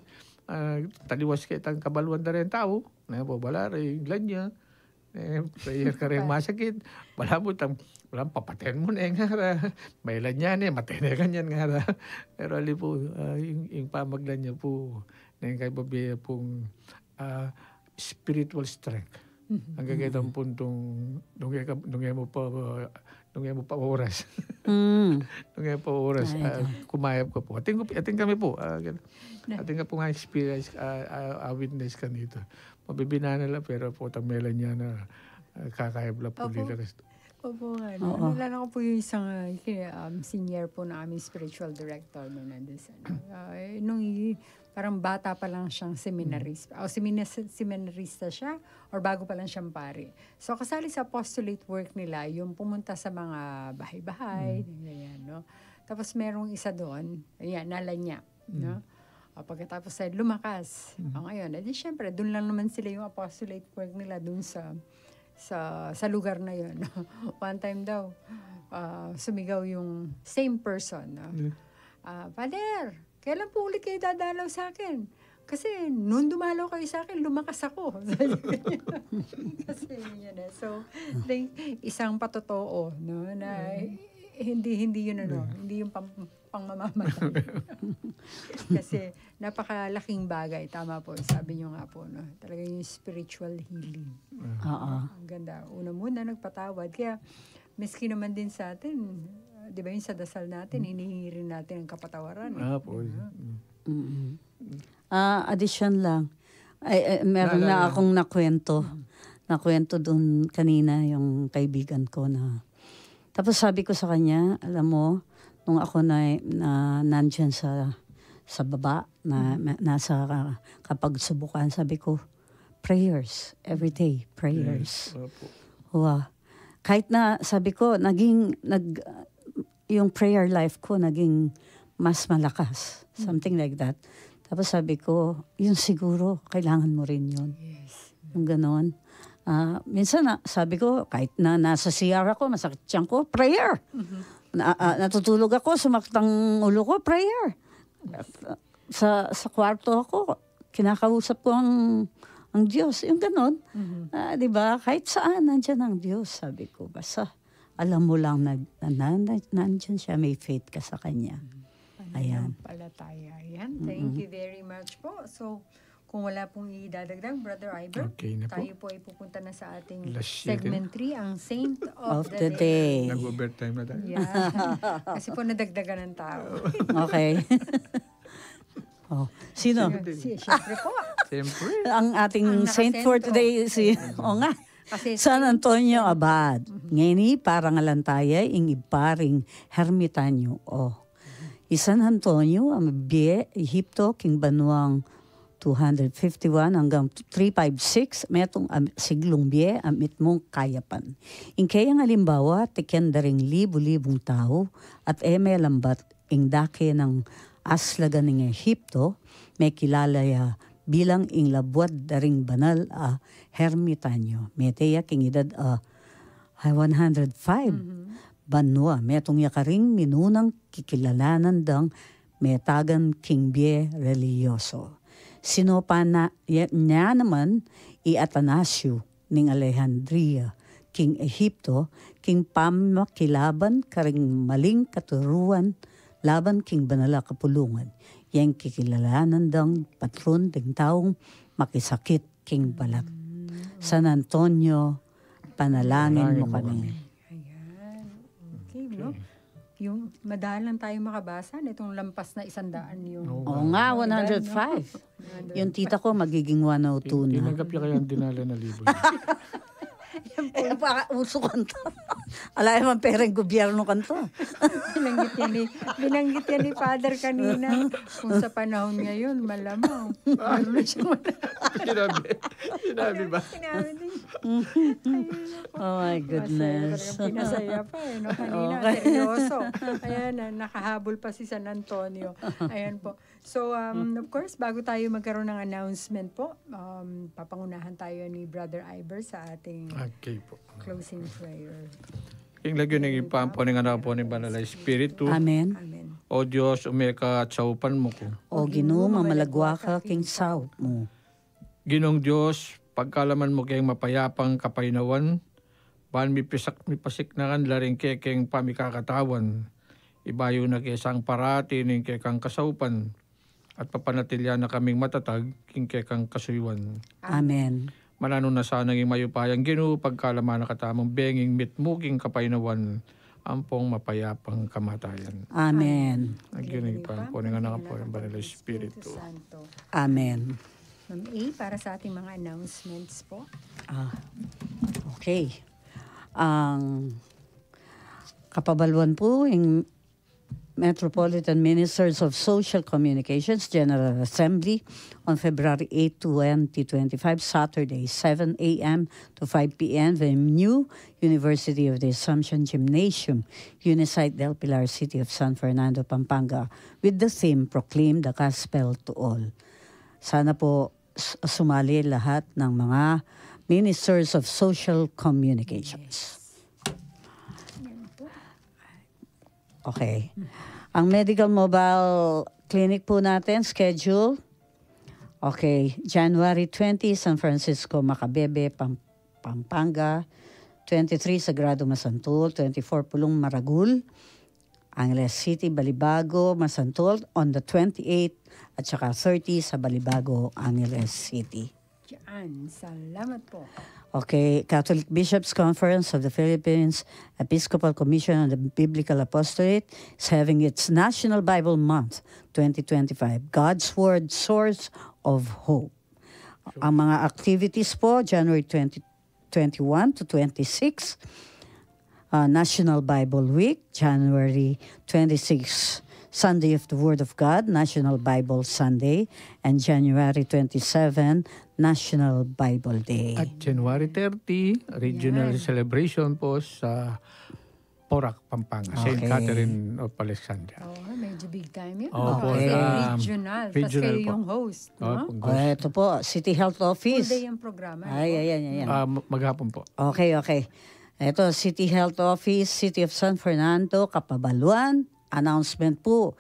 taliwas kitang kabaluan na rin tao, na po bala rin lanya, prayer ka rin masakit, walang papatayin mo na yung ngara, may lanya na, matay na ganyan ngara. Pero ali po, yung pamaglan niya po, na yung kay Babiya pong spiritual strength. Hanggang kitang puntong, nung mo pa oras. Kumayap ko po. Ating kami po. Ating ka po nga experience, witness ka nito. Mabibina nila, pero po tamelan niya na kakayab lang po nila. Opo nga. Nalala ko po yung isang senior po na aming spiritual director nung nandun sa nung parang bata pa lang siyang seminarista. O seminarista siya or bago pa lang siyang pari. So kasali sa apostolate work nila yung pumunta sa mga bahay-bahay. Ganyan, no? Tapos merong isa doon, nalanya. No? Pagkatapos ay lumakas. Ngayon, edi syempre, doon lang naman sila yung apostolate work nila doon sa lugar na yun. One time daw, sumigaw yung same person. Father, kailan po ulit kayo dadalaw sa akin? Kasi noon dumalaw kayo sa akin, lumakas ako. Kasi yun na. So, isang patotoo, no, na hindi yun hindi yung pangmamamatay. Kasi napakalaking bagay. Tama po, sabi nyo nga po, no? Talaga yung spiritual healing. Ang ganda. Una muna, nagpatawad. Kaya, miski naman din sa atin, di ba yung sa dasal natin, hinihingi rin natin ang kapatawaran. Addition lang. Meron na akong nakwento doon kanina yung kaibigan ko na. Tapos sabi ko sa kanya, alam mo, nung ako na nandyan sa baba, nasa kapagsubukan, sabi ko, prayers, every day, prayers. Kahit na, sabi ko, yung prayer life ko, naging mas malakas. Something like that. Tapos sabi ko, yun siguro, kailangan mo rin yun. Yes. Yung ganon. Minsan sabi ko, kahit na nasa CR ako, masakit tiyan ko, prayer. Natutulog ako, sumakit ang ulo ko, prayer. Sa kwarto ako, kinakausap ko ang Diyos. Yung ganon. Diba? Kahit saan, nandyan ang Diyos. Sabi ko, basta alam mo lang na nandyan siya, may faith ka sa Kanya. Ayan. Palataya. Ayan. Thank you very much po. So, kung wala pong idadagdag, Brother Iber, Okay na po. tayo po ay pupunta na sa ating Last year, segment 3, ang Saint of the Day. Nag-overtime na tayo. Yeah. Kasi po nadagdagan ng tao. Okay. Sino? Siyempre po. Siyempre. Ang ating Saint for today, nga. San Antonio Abad. Ngayon parang alantaya ing iparing hermitanyo. San Antonio, ang biye, Ehipto, king Banuang 251 hanggang 356, metong siglong biye, amit mong kayapan. In kayang alimbawa, tikyan daring libu-libong tao, at eme lambat ing dake ng aslaga ng Ehipto, may kilalaya bilang ing labwad daring banal hermitanyo. Meteya king edad 105. Banwa, metong yakaring minunang kikilalanan dang metagan king bie religyoso. Sinopa na niya naman Atanasio ning Alejandria, king Ehipto, king pamakilaban karing maling katuruan laban king banala kapulungan. Yang kikilalanan dang patron ding taong makisakit king balat. San Antonio, panalangin mo kami. Ayan. Okay, no? Yung madalang tayo makabasa nitong lampas na 100 yung... Oo nga, 105. Yung tita ko magiging 102 na. Tinanggap niya kaya ang dinala na libo. Uso kanto. Alay man pereng gobyerno kanto. Binanggit yan ni Father kanina. Kung sa panahon ngayon, malamang. Sinabi ba? Sinabi din. Oh my goodness. Pinasaya pa no? Kanina, seryoso. Ayan, nakahabol pa si San Antonio. Ayan po. So, of course, bago tayo magkaroon ng announcement po, papangunahan tayo ni Brother Iber sa ating closing prayer. King lagyo ng ipampo ng anak po ni Banalay Espiritu. Amen. O Diyos, umeka at saupan mo ko. O Ginoo, mamalagwa ka king saup mo. Ginong Diyos, pagkalaman mo kayong mapayapang kapainawan, ban mipasik na kan laring kekeng pamikakatawan, ibayo na kesang parati ning kekang kasaupan, at papanatilya na kaming matatag king kekang kasuywan. Amen. Manano na sana ng mayupayang Ginoo, pagkalaman na katamang benging mitmuking kapainawan, ampong mapayapang kamatayan. Amen. Ang ginigpan po ng anak po ng Banal Espiritu. Amen. Ma'am A, para sa ating mga announcements po. Okay. Ang kapabaluan po yung Metropolitan Ministers of Social Communications General Assembly on February 8, 2025, Saturday, 7 a.m. to 5 p.m. Venue, University of the Assumption Gymnasium, Unisite del Pilar, City of San Fernando, Pampanga, with the theme, Proclaim the Gospel to All. Sana po sumali lahat ng mga Ministers of Social Communications. Okay. Ang medical mobile clinic po natin, schedule. Okay. January 20, San Francisco, Macabebe, Pampanga. 23, Sagrado Masantol. 24, Pulong Maragul. Angeles City, Balibago, Masantol. On the 28th at saka 30 sa Balibago, Angeles City. Diyan. Salamat po. Okay, Catholic Bishops Conference of the Philippines Episcopal Commission on the Biblical Apostolate is having its National Bible Month 2025, God's Word, Source of Hope. Ang mga activities po, January 21 to 26, National Bible Week, January 26, Sunday of the Word of God, National Bible Sunday, and January 27, National Bible Day. At January 30, regional celebration po sa Porac, Pampanga. St. Okay. Catherine of Alexandria. Oh, medyo big time yun. Opo, Kasi regional regional. Tapos kayo po. yung host. No? Ito po, City Health Full Office. day yung programa. Ayan. Maghapon po. Okay. Ito, City Health Office, City of San Fernando, Capabaluan. Announcement po.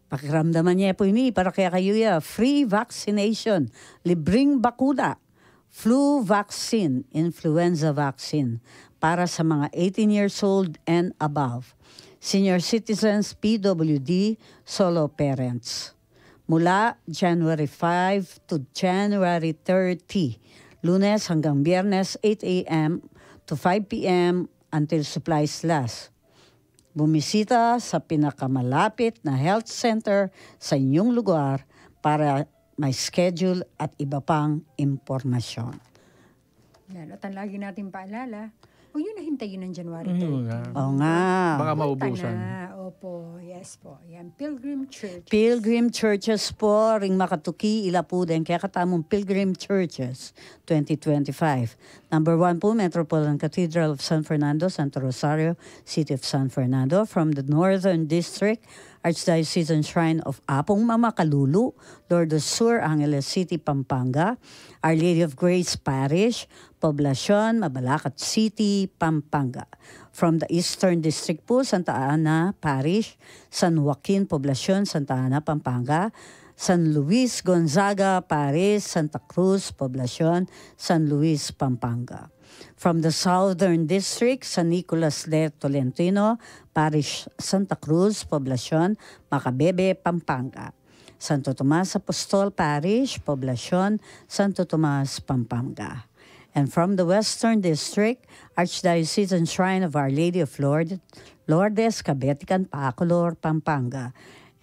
Pakiramdaman niya po ini para kaya kayo ya. Free vaccination. Libreng bakuna. Flu vaccine, influenza vaccine para sa mga 18 years old and above. Senior citizens, PWD, solo parents. Mula January 5 to January 30. Lunes hanggang Biyernes, 8 a.m. to 5 p.m. until supplies last. Bumisita sa pinakamalapit na health center sa inyong lugar para may schedule at iba pang impormasyon. Yan, at ang lagi natin paalala, huwag yun na hintayin ng January 30. Oo nga. Baka maubusan. Opo, yes po. Yan, Pilgrim Church. Pilgrim Churches po, ring makatuki, ilapuden, kaya katamong Pilgrim Churches 2025. Number 1 po, Metropolitan Cathedral of San Fernando, Santo Rosario, City of San Fernando. From the Northern District, Archdiocesan Shrine of Apong Mama Kalulu, Lourdes Sur, Angeles City, Pampanga. Our Lady of Grace Parish, Poblacion, Mabalacat City, Pampanga. From the Eastern District po, Santa Ana Parish, San Joaquin, Poblacion, Santa Ana, Pampanga. San Luis Gonzaga Parish, Santa Cruz, Poblacion, San Luis, Pampanga. From the Southern District, San Nicolas de Tolentino, Parish Santa Cruz, Poblacion, Macabebe, Pampanga. Santo Tomas Apostol Parish, Poblacion, Santo Tomas, Pampanga. And from the Western District, Archdiocesan Shrine of Our Lady of Lourdes, Cabetican, Bacolor, Pampanga.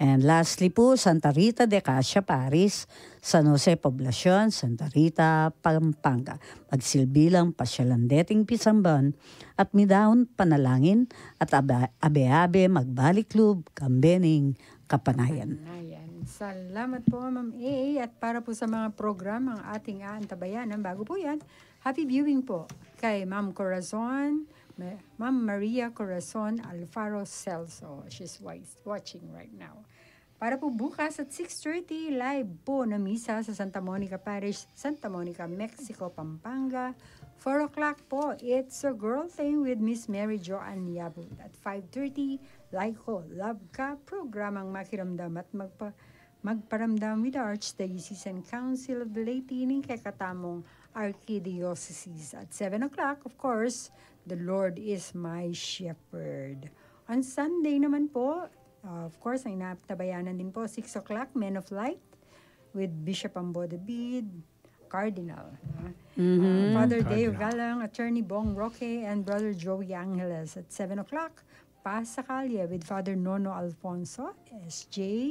And lastly po, Santa Rita de Casia Parish, San Jose Poblacion, Santa Rita, Pampanga. Magsilbilang pasyalandeting pisamban at midahon panalangin at abe-abe magbaliklub kambening kapanayan. Salamat po, Ma'am A. At para po sa mga program ang ating aantabayanan, bago po yan, happy viewing po kay Ma'am Corazon, Ma'am Maria Corazon Alfaro Celso. She's watching right now. Para po bukas at 6:30, live po na misa sa Santa Monica Parish, Santa Monica, Mexico, Pampanga. 4 o'clock po, It's a Girl Thing with Miss Mary Joanne Yabut. At 5:30, Like Ho, Love Ka, programang makiramdam at magparamdam with the Archdiocesan Council of the Laity ng kakatamong Archdiocese. At 7 o'clock, of course, The Lord is My Shepherd. On Sunday naman po, of course, ang inatabayanan din po, 6 o'clock, Men of Light, with Bishop Ambo David, Cardinal. Father Deo Galang, Attorney Bong Roque, and Brother Joey Angeles. At 7 o'clock, Pasacalye with Father Nono Alfonso, SJ.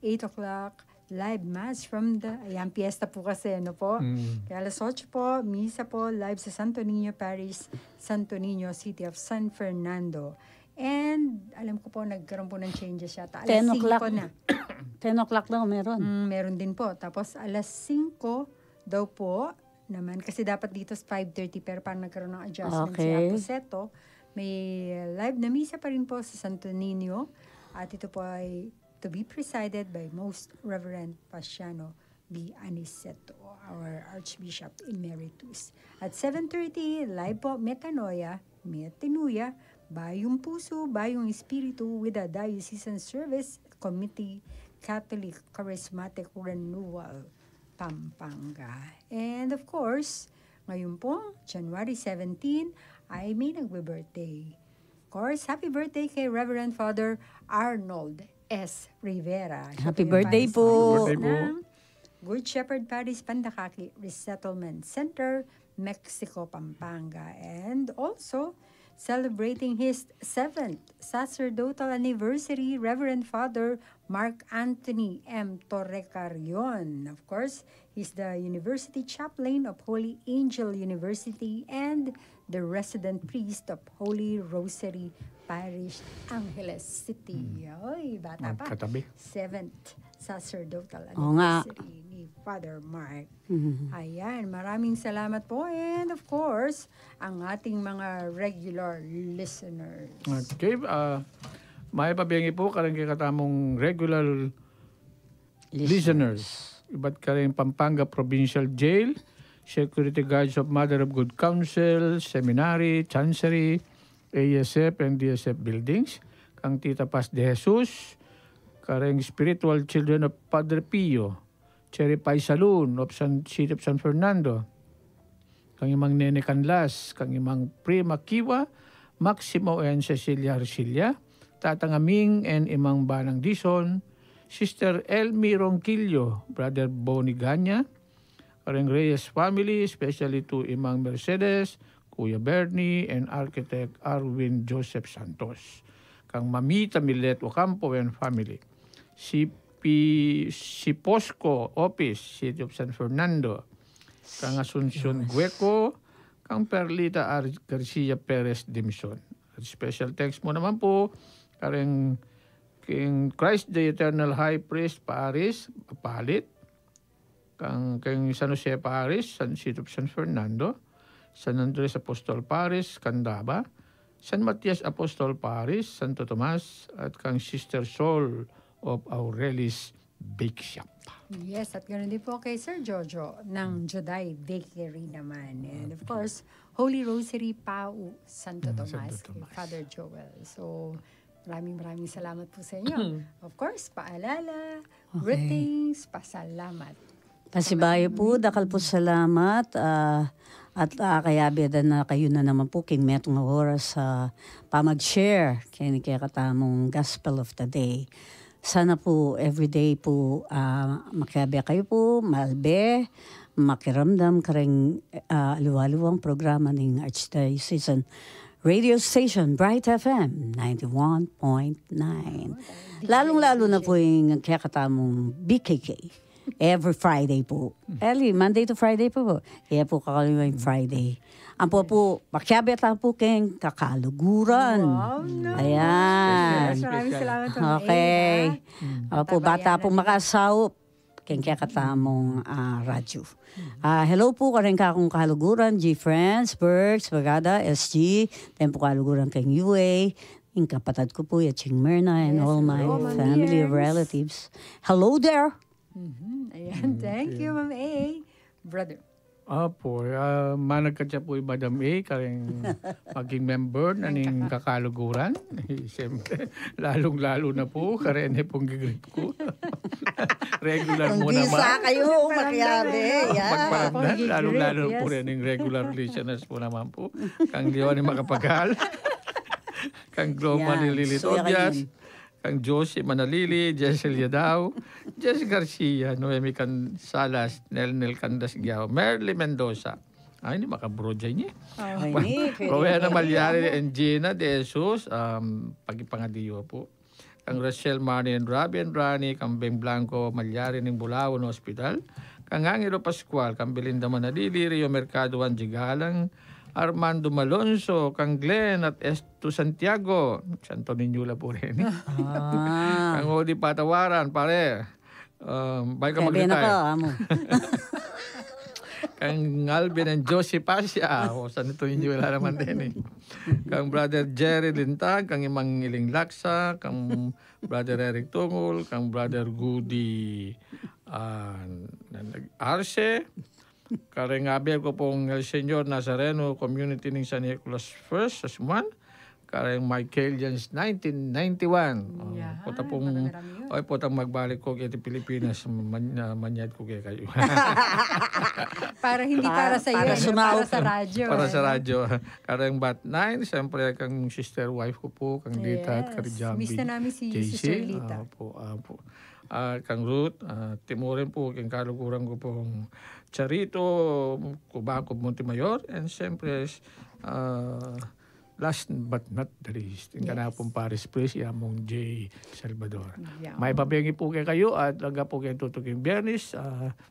8 o'clock, live mass from the, ayan, piyesta po kasi, ano po? Kaya alas 8 po, misa po, live sa Santo Niño Parish, Santo Niño, City of San Fernando. And alam ko po, nagkaroon po ng changes yata. Alas 10 o'clock 5 na. 10 o'clock daw meron. Meron din po. Tapos alas 5 daw po naman. Kasi dapat dito sa 5:30 pero parang nagkaroon ng adjustment si Aposeto. May live na misa pa rin po sa Santo Niño. At ito po ay to be presided by Most Reverend Pasiano B. Aniceto, our Archbishop Emeritus. At 7:30, live po, Metanoia, Bayong Puso, Bayong Espiritu with the Diocesan Service Committee, Catholic Charismatic Renewal, Pampanga. And of course, ngayon po, January 17, ay may nagbe-birthday. Of course, happy birthday kay Reverend Father Arnold S. Rivera. Happy birthday po. Good Shepherd Parish, Pandakaki Resettlement Center, Mexico, Pampanga. And also, celebrating his 7th sacerdotal anniversary, Reverend Father Mark Anthony M. Torrecarion. Of course, he's the University Chaplain of Holy Angel University and the resident priest of Holy Rosary Parish, Angeles City. Oy, bata pa. 7th sacerdotal anniversary ni kay Father Mark. Mhm. Ayan, maraming salamat po. And of course, ang ating mga regular listeners. Okay, may pabiyangi po karang katamong regular listeners. Iba't karing Pampanga Provincial Jail, Security Guards of Mother of Good Counsel, Seminary, Chancery, ASF and DSF buildings, kang Tita Paz de Jesus, kareng Spiritual Children of Padre Pio, Cherry Pie Saloon of City of San Fernando, kang imang Nene Canlas, kang imang Prima Kiwa, Maximo and Cecilia Arcilia, Tatang Aming and imang Banang Dison, Sister Elmi Ronquillo, Brother Boni Ganya, kareng Reyes family, especially to imang Mercedes, Kuya Bernie, and Architect Arwin Joseph Santos. Kang Mamita Milet Ocampo and family. Si Posco Office, City of San Fernando. Kang Asuncion Gueco, kang Perlita Garcia Perez Dimson. Special thanks mo naman po kareng King Christ the Eternal High Priest Paris, Palit. Kang San Jose Paris, City of San Fernando. San Andres Apostol Paris, Candaba, San Matias Apostol Paris, Santo Tomas, at kang Sister Sol of Aurelis Bake Shop. Yes, at ganoon din po kay Sir Jojo ng Joday Bakery naman. And of course, Holy Rosary Pau, Santo Tomas, kay Father Joel. So, maraming salamat po sa inyo. Of course, paalala, greetings, pasalamat. Pasibayo po, dakal po salamat. At kaya beda na kayo na naman po king metong oras sa pamag-share kaya katamong Gospel of the Day. Sana po everyday po makiabe kayo po, malbe, makiramdam kareng aliwaliwang programa ng Archdiocesan Radio Station, Bright FM 91.9. Lalong-lalo na po yung kaya katamong BKK. Every Friday po. Early, Monday to Friday po. Kaya po kakaliwa yung Friday. Ang po, makiabet lang po kayong kakaluguran. Wow, no. Ayan. Maraming salamat po. Okay. Po, bata po makasawop. Kaya katamong radyo. Hello po ka rin kakong kaluguran. G-Friends, Berks, Bagada, SG. Then po kaluguran kayong UA. Yung kapatid ko po, Yaching Myrna, and all my family relatives. Hello there. Ayan, thank you, Ma'am A. Brother. Po, managkatsa po yung Madam A, karing maging member na ning kakaluguran. Siyempre, lalong-lalo na po, karene pong gigrip ko. Regular mo naman. Kung gisa kayo, makiyabe. Magparamdam, lalong-lalo po rin yung regular listeners po naman po. Kang Leon yung makapagal. Kang Gloma ni Lili Tobias. Kang Josie Manalili, Jessel Yadao, Jess Garcia, Noemi Salas, Nel Candas Giao, Merly Mendoza. Hindi makabro dyan niya. Rowena Malyari and Gina De Jesus, pagipangadiwa po. Kang Rachel Marnie and Robbie and Rani, kang Beng Blanco Malyari ng Bulawan Hospital, kang Angelo Pascual, kang Belinda Manalili, Rio Mercado Anjigalang, Armando Malonzo, kang Glenn at Esto Santiago. Santo Niñula po rin. Kang Odi Patawaran, pare. Bye ka mag-retire. Kang Alvin and Josie Pasya. Santo Niñula naman din. Kang Brother Jerry Lintag, kang Imang Iling Laksa, kang Brother Eric Tungol, kang Brother Goody Arce, kareng ko pong El Señor Nazareno Community ng San Nicolas First sa Suman. Kareng Michael Jans 1991. Pota magbalik ko kaya Pilipinas, manyad ko kaya kayo. Para hindi para sa iyo, para sa radyo. Para sa radyo. Kareng Bat 9, siyempre kang sister wife ko po, kang Lita at Karjambi. Miss na namin si Sister Lita. Kang Ruth, Timorin po, kang kalukuran ko pong Charito, Kubanco Montemayor, and siyempre, last but not the least, yung kanapong Paris Place, Yamong J. Salvador. May pabiyangi po kayo at laga po kayo tutuking Biyernes.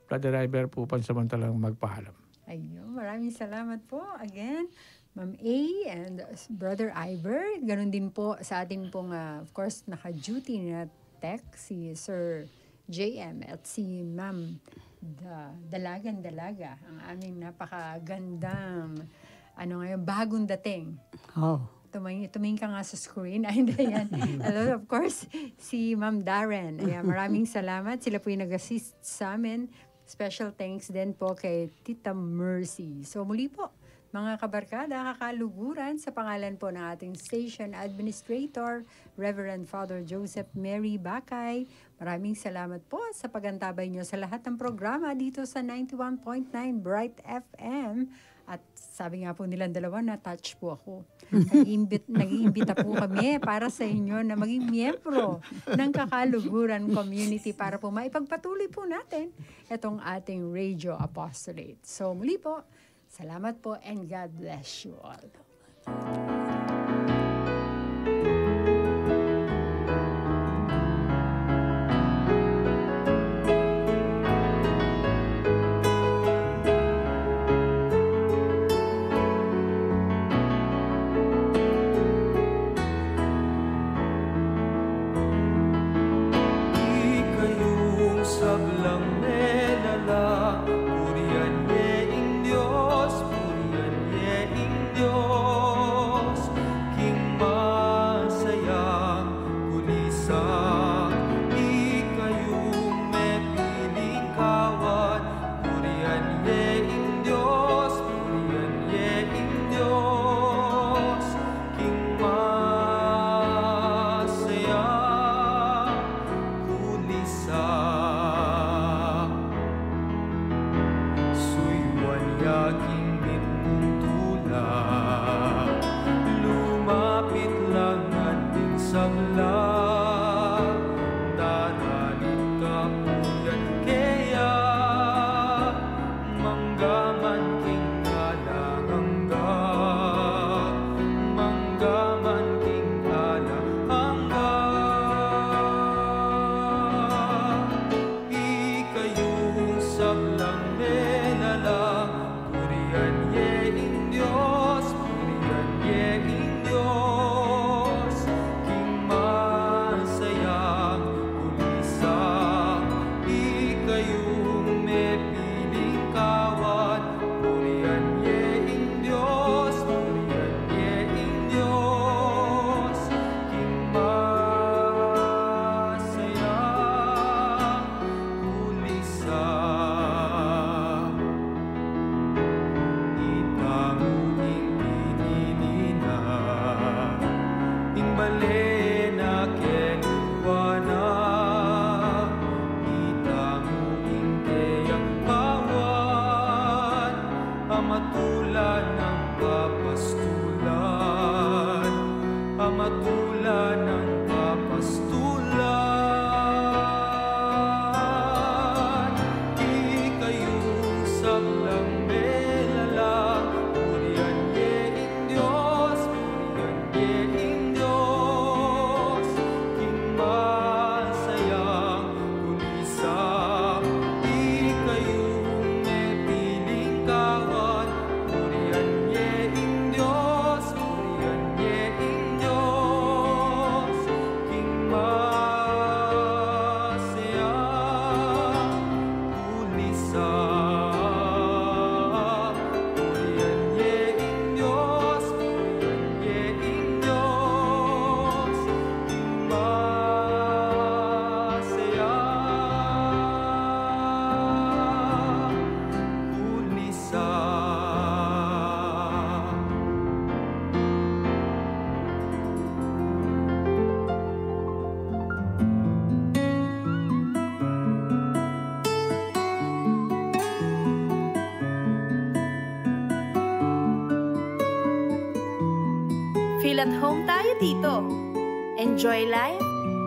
Brother Iber po pansamantalang magpahalam. Ayun, maraming salamat po again, Ma'am A and Brother Iber. Ganon din po sa ating pong, of course, naka-duty na tech, si Sir JM at si Ma'am Dalagan-dalaga, ang aming napakagandang, bagong dating. Oh. Tumingin ka nga sa screen. Ay, hindi yan. Hello, of course, si Ma'am Darren. Ayan, maraming salamat. Sila po yung nag-assist sa amin. Special thanks din po kay Tita Mercy. So muli po, mga kabarkada, kakaluguran sa pangalan po ng ating station administrator, Reverend Father Joseph Mary Bakay. Maraming salamat po sa pagantabay nyo sa lahat ng programa dito sa 91.9 Bright FM. At sabi nga po nilang dalawa, na-touch po ako. Nag-iimbita po kami para sa inyo na maging miyembro ng Kakaluguran Community para po maipagpatuloy po natin itong ating Radio Apostolate. So muli po, salamat po and God bless you all. Feel at home tayo dito. Enjoy life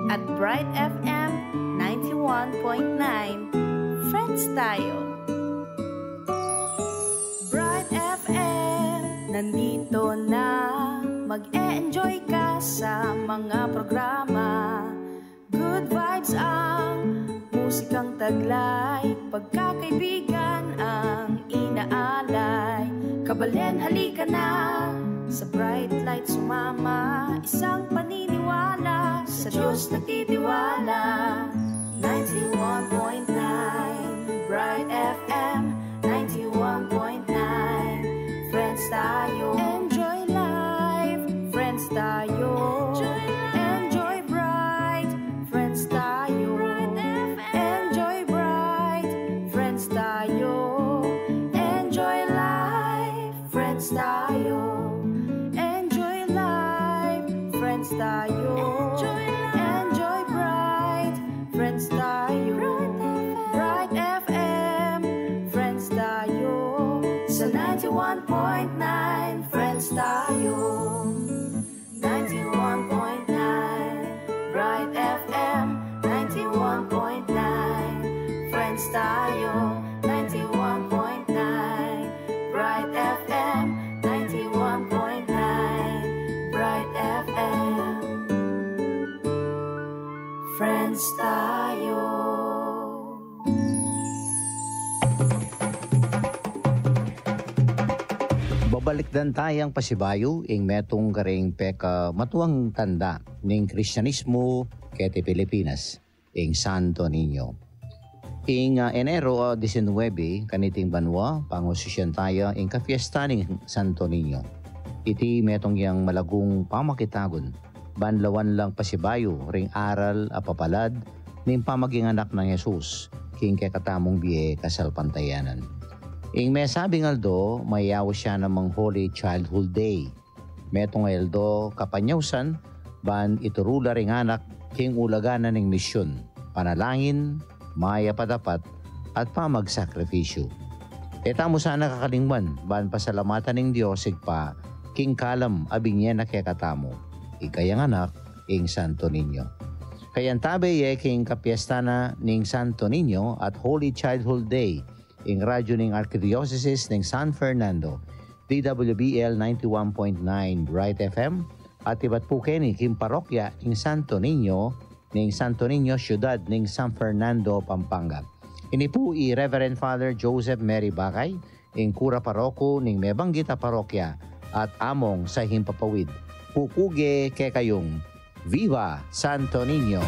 at Bright FM 91.9. Friends tayo. Bright FM, nandito na. Mag-e-enjoy ka sa mga programa. Good vibes ang musikang taglay. Pagkakaibigan ang inaalay. Kabalen, halika na. Sa bright light sumama, isang paniniwala, sa Diyos nagtitiwala. 91.9 Bright friends tayo. Babalikdan tayang pasibayo ing metong garing peka matuang tanda ning Kristyanismo kete Pilipinas ing Santo Niño. Ing Enero 19 kaniting banwa pangosisyon tayo ing kafiesta ning Santo Niño. Iti metong yang malagong pamakitagon banlawan lang pasibayo ring aral a papalad ning pamaging anak ng Jesus king kekatamong biye kasalpantayanan. Ing may sabing Aldo, mayaw siya namang Holy Childhood Day. Metong Aldo kapanyawsan, ban iturula ring anak king ulaganan ng misyon, panalangin, maya padapat, at pamagsakripisyo. Etamo sana kakalingban, ban pasalamatan ng Diyos pa, king kalam abing niya nakikatamo, ikayang anak, ing Santo Niño. Kayan tabi king kapiestana ning Santo Niño at Holy Childhood Day, ing radyo ning Archdiocese ng San Fernando, DWBL 91.9 Bright FM, at iba't po kini king parokya ing Santo Niño, Syudad ning San Fernando, Pampanga. Ini po i Reverend Father Joseph Mary Bakay, ing kura paroko ning Mebanggita Parokya, at among sa Himpapawid. Pukuge ke kayong Viva Santo Niño!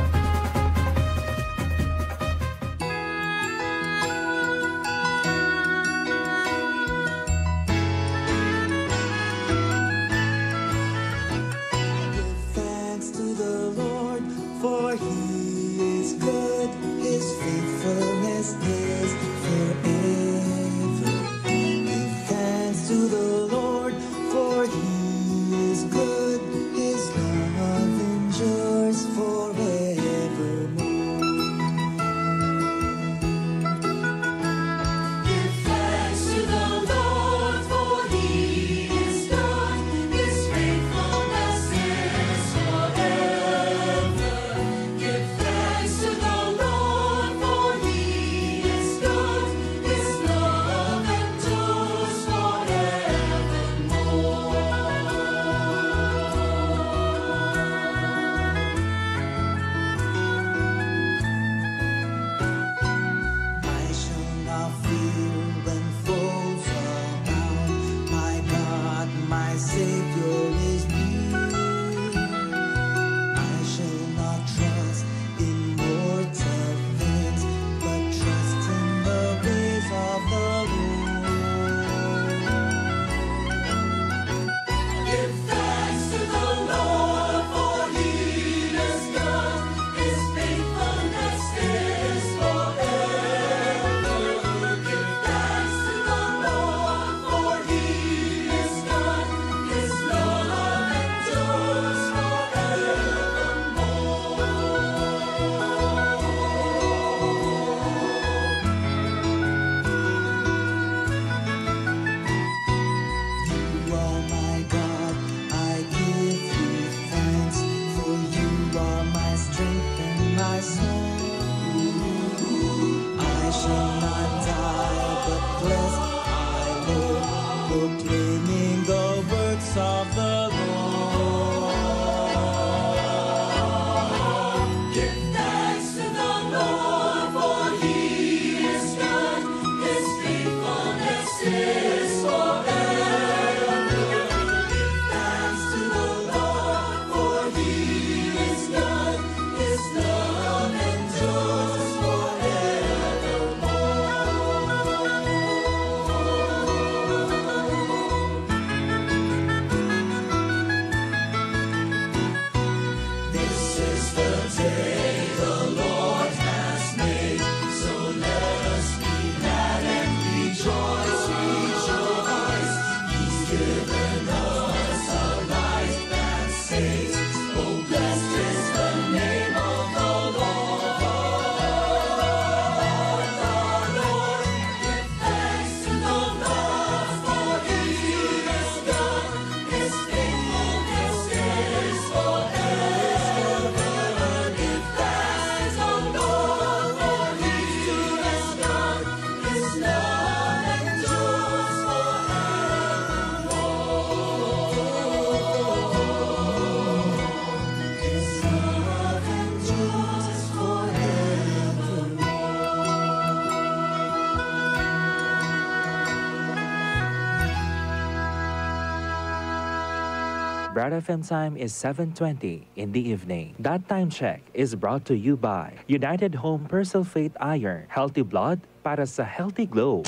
Bright FM time is 7:20 in the evening. That time check is brought to you by United Home Persulfate Iron. Healthy blood para sa healthy glow.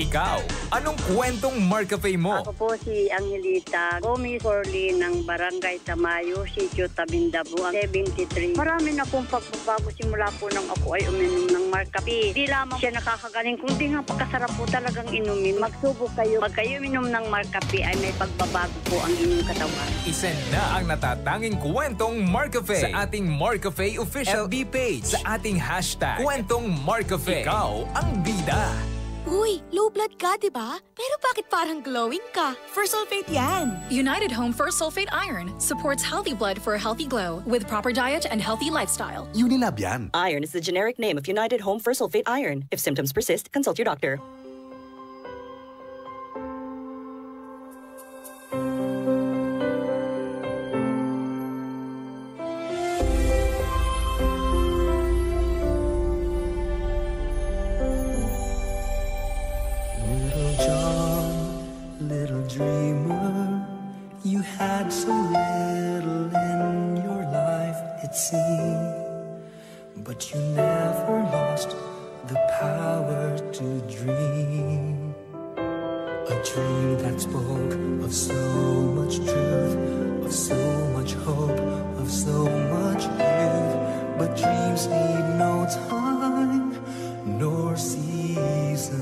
Ikaw, anong kwentong Marcafe mo? Ako po si Angelita Gomez Orly ng Barangay Tamayo, Sitio Tabindabu, 73. Marami na pong pagbabago simula po nang ako ay uminom ng Marcafe. Di lamang siya nakakagaling, kundi nga pagkasarap po talagang inumin. Magsubok kayo. Pag kayo uminom ng Marcafe ay may pagbabago po ang inyong katawan. Isend na ang natatanging kwentong Marcafe sa ating Marcafe official FB page, sa ating hashtag kwentong Marcafe. Ikaw ang bida. Uy, low blood ka, diba? Pero bakit parang glowing ka? First sulfate yan! United Home First Sulfate Iron supports healthy blood for a healthy glow with proper diet and healthy lifestyle. Unilab yan. Iron is the generic name of United Home First Sulfate Iron. If symptoms persist, consult your doctor. So little in your life, it seemed, but you never lost the power to dream. A dream that spoke of so much truth, of so much hope, of so much youth. But dreams need no time nor season.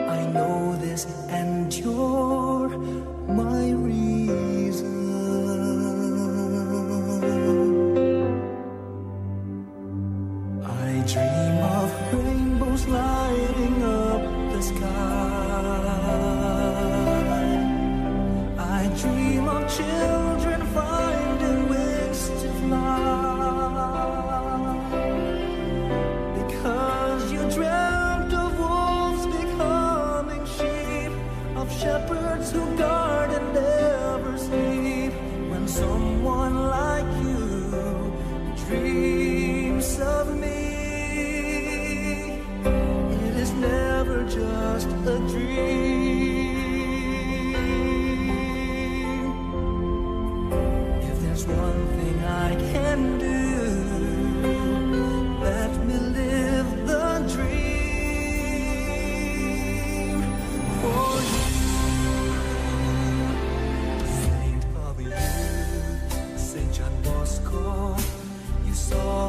I know this, and you're my reason. I dream of rainbows lighting up the sky. I dream of children finding wings to fly. Because you dreamt of wolves becoming sheep, of shepherds who guard and never sleep. When someone like you dreams of me, it is never just a dream. If there's one thing I can do, let me live the dream for you. Saint of youth, Saint John Bosco, you saw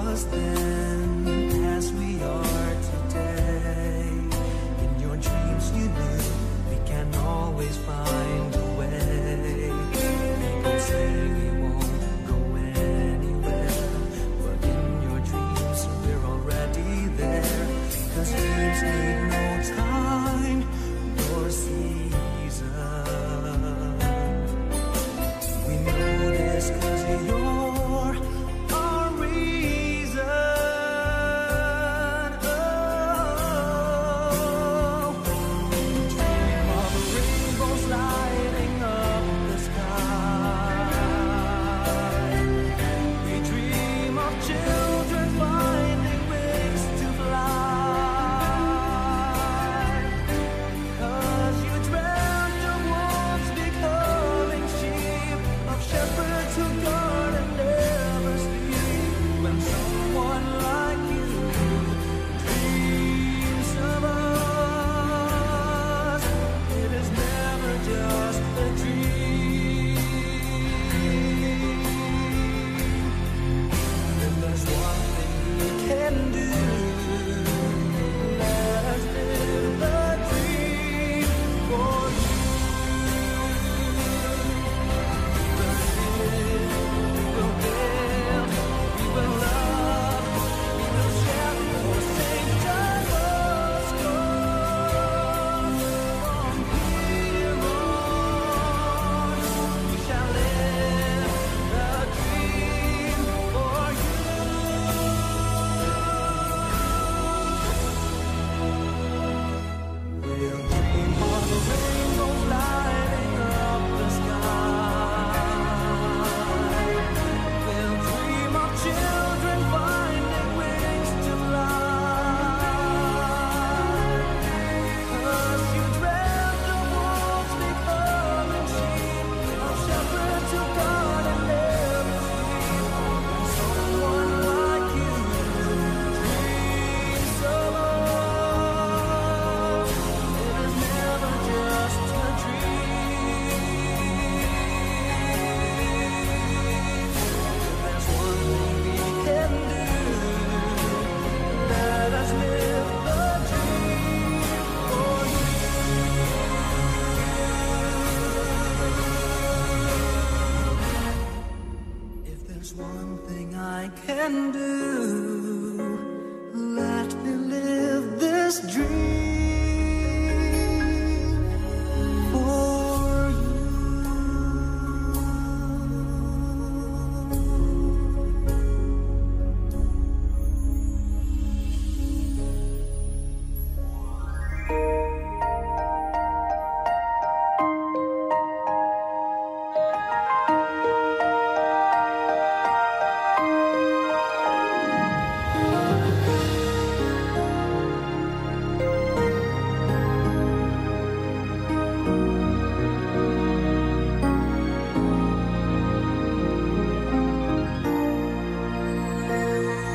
There's one thing I can do. Let me live this dream for you.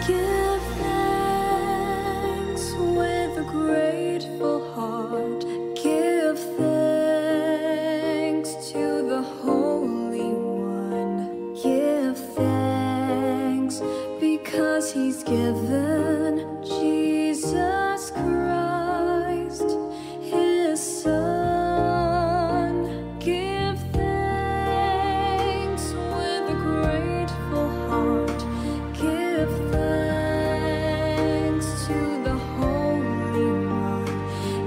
Give thanks with a grateful heart. Give thanks to the Holy One. Give thanks because He's given Jesus Christ, His Son. Give thanks with a grateful heart. Give thanks to the Holy One.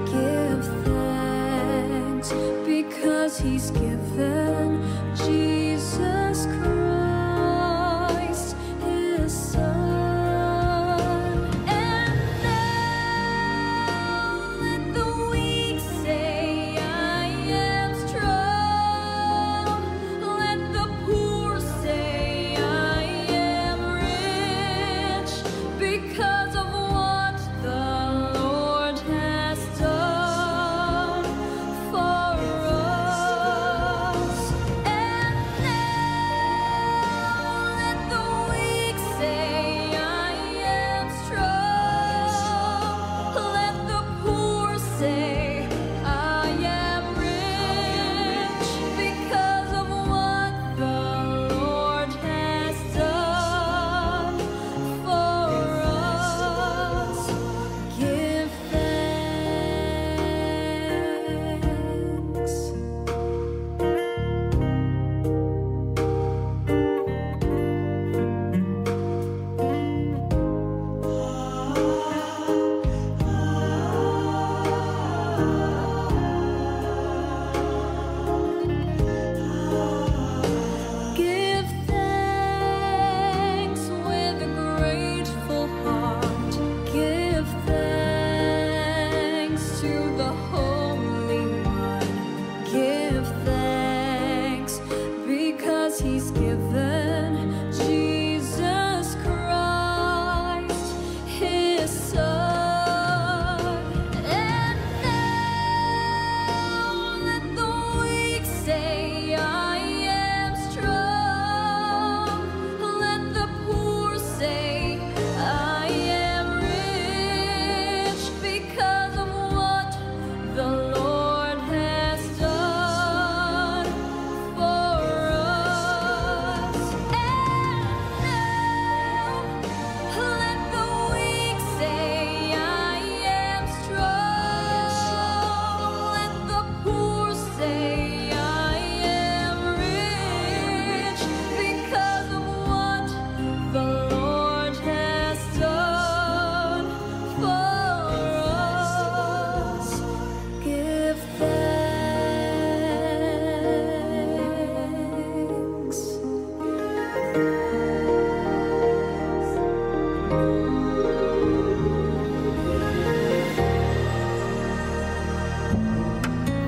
Give thanks because He's given Jesus Christ, His Son. And now let the weak say, I am strong. Let the poor say, I am rich, because of what the Lord has done for us. And now let the weak say, I am strong. Let the poor say, I am rich, because of what the Lord has done for us. Give thanks. Give thanks with a grateful heart. Give thanks to the Holy One. Give thanks because He's given Jesus Christ, His Son. And now let the weak say, I am strong. Let the poor say, I am rich, because of what the Lord has done for us. And now let the weak say, I am strong. Let the poor say, I am rich, because of what the Lord has done for us. Give thanks.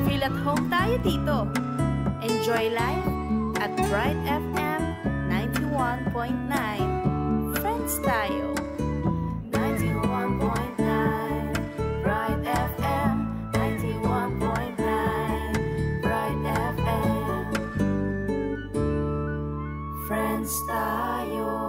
Feel at home tayo dito. Enjoy life at Bright FM 91.9. Friends tayo. 91.9 Bright FM 91.9 Bright FM Friends tayo.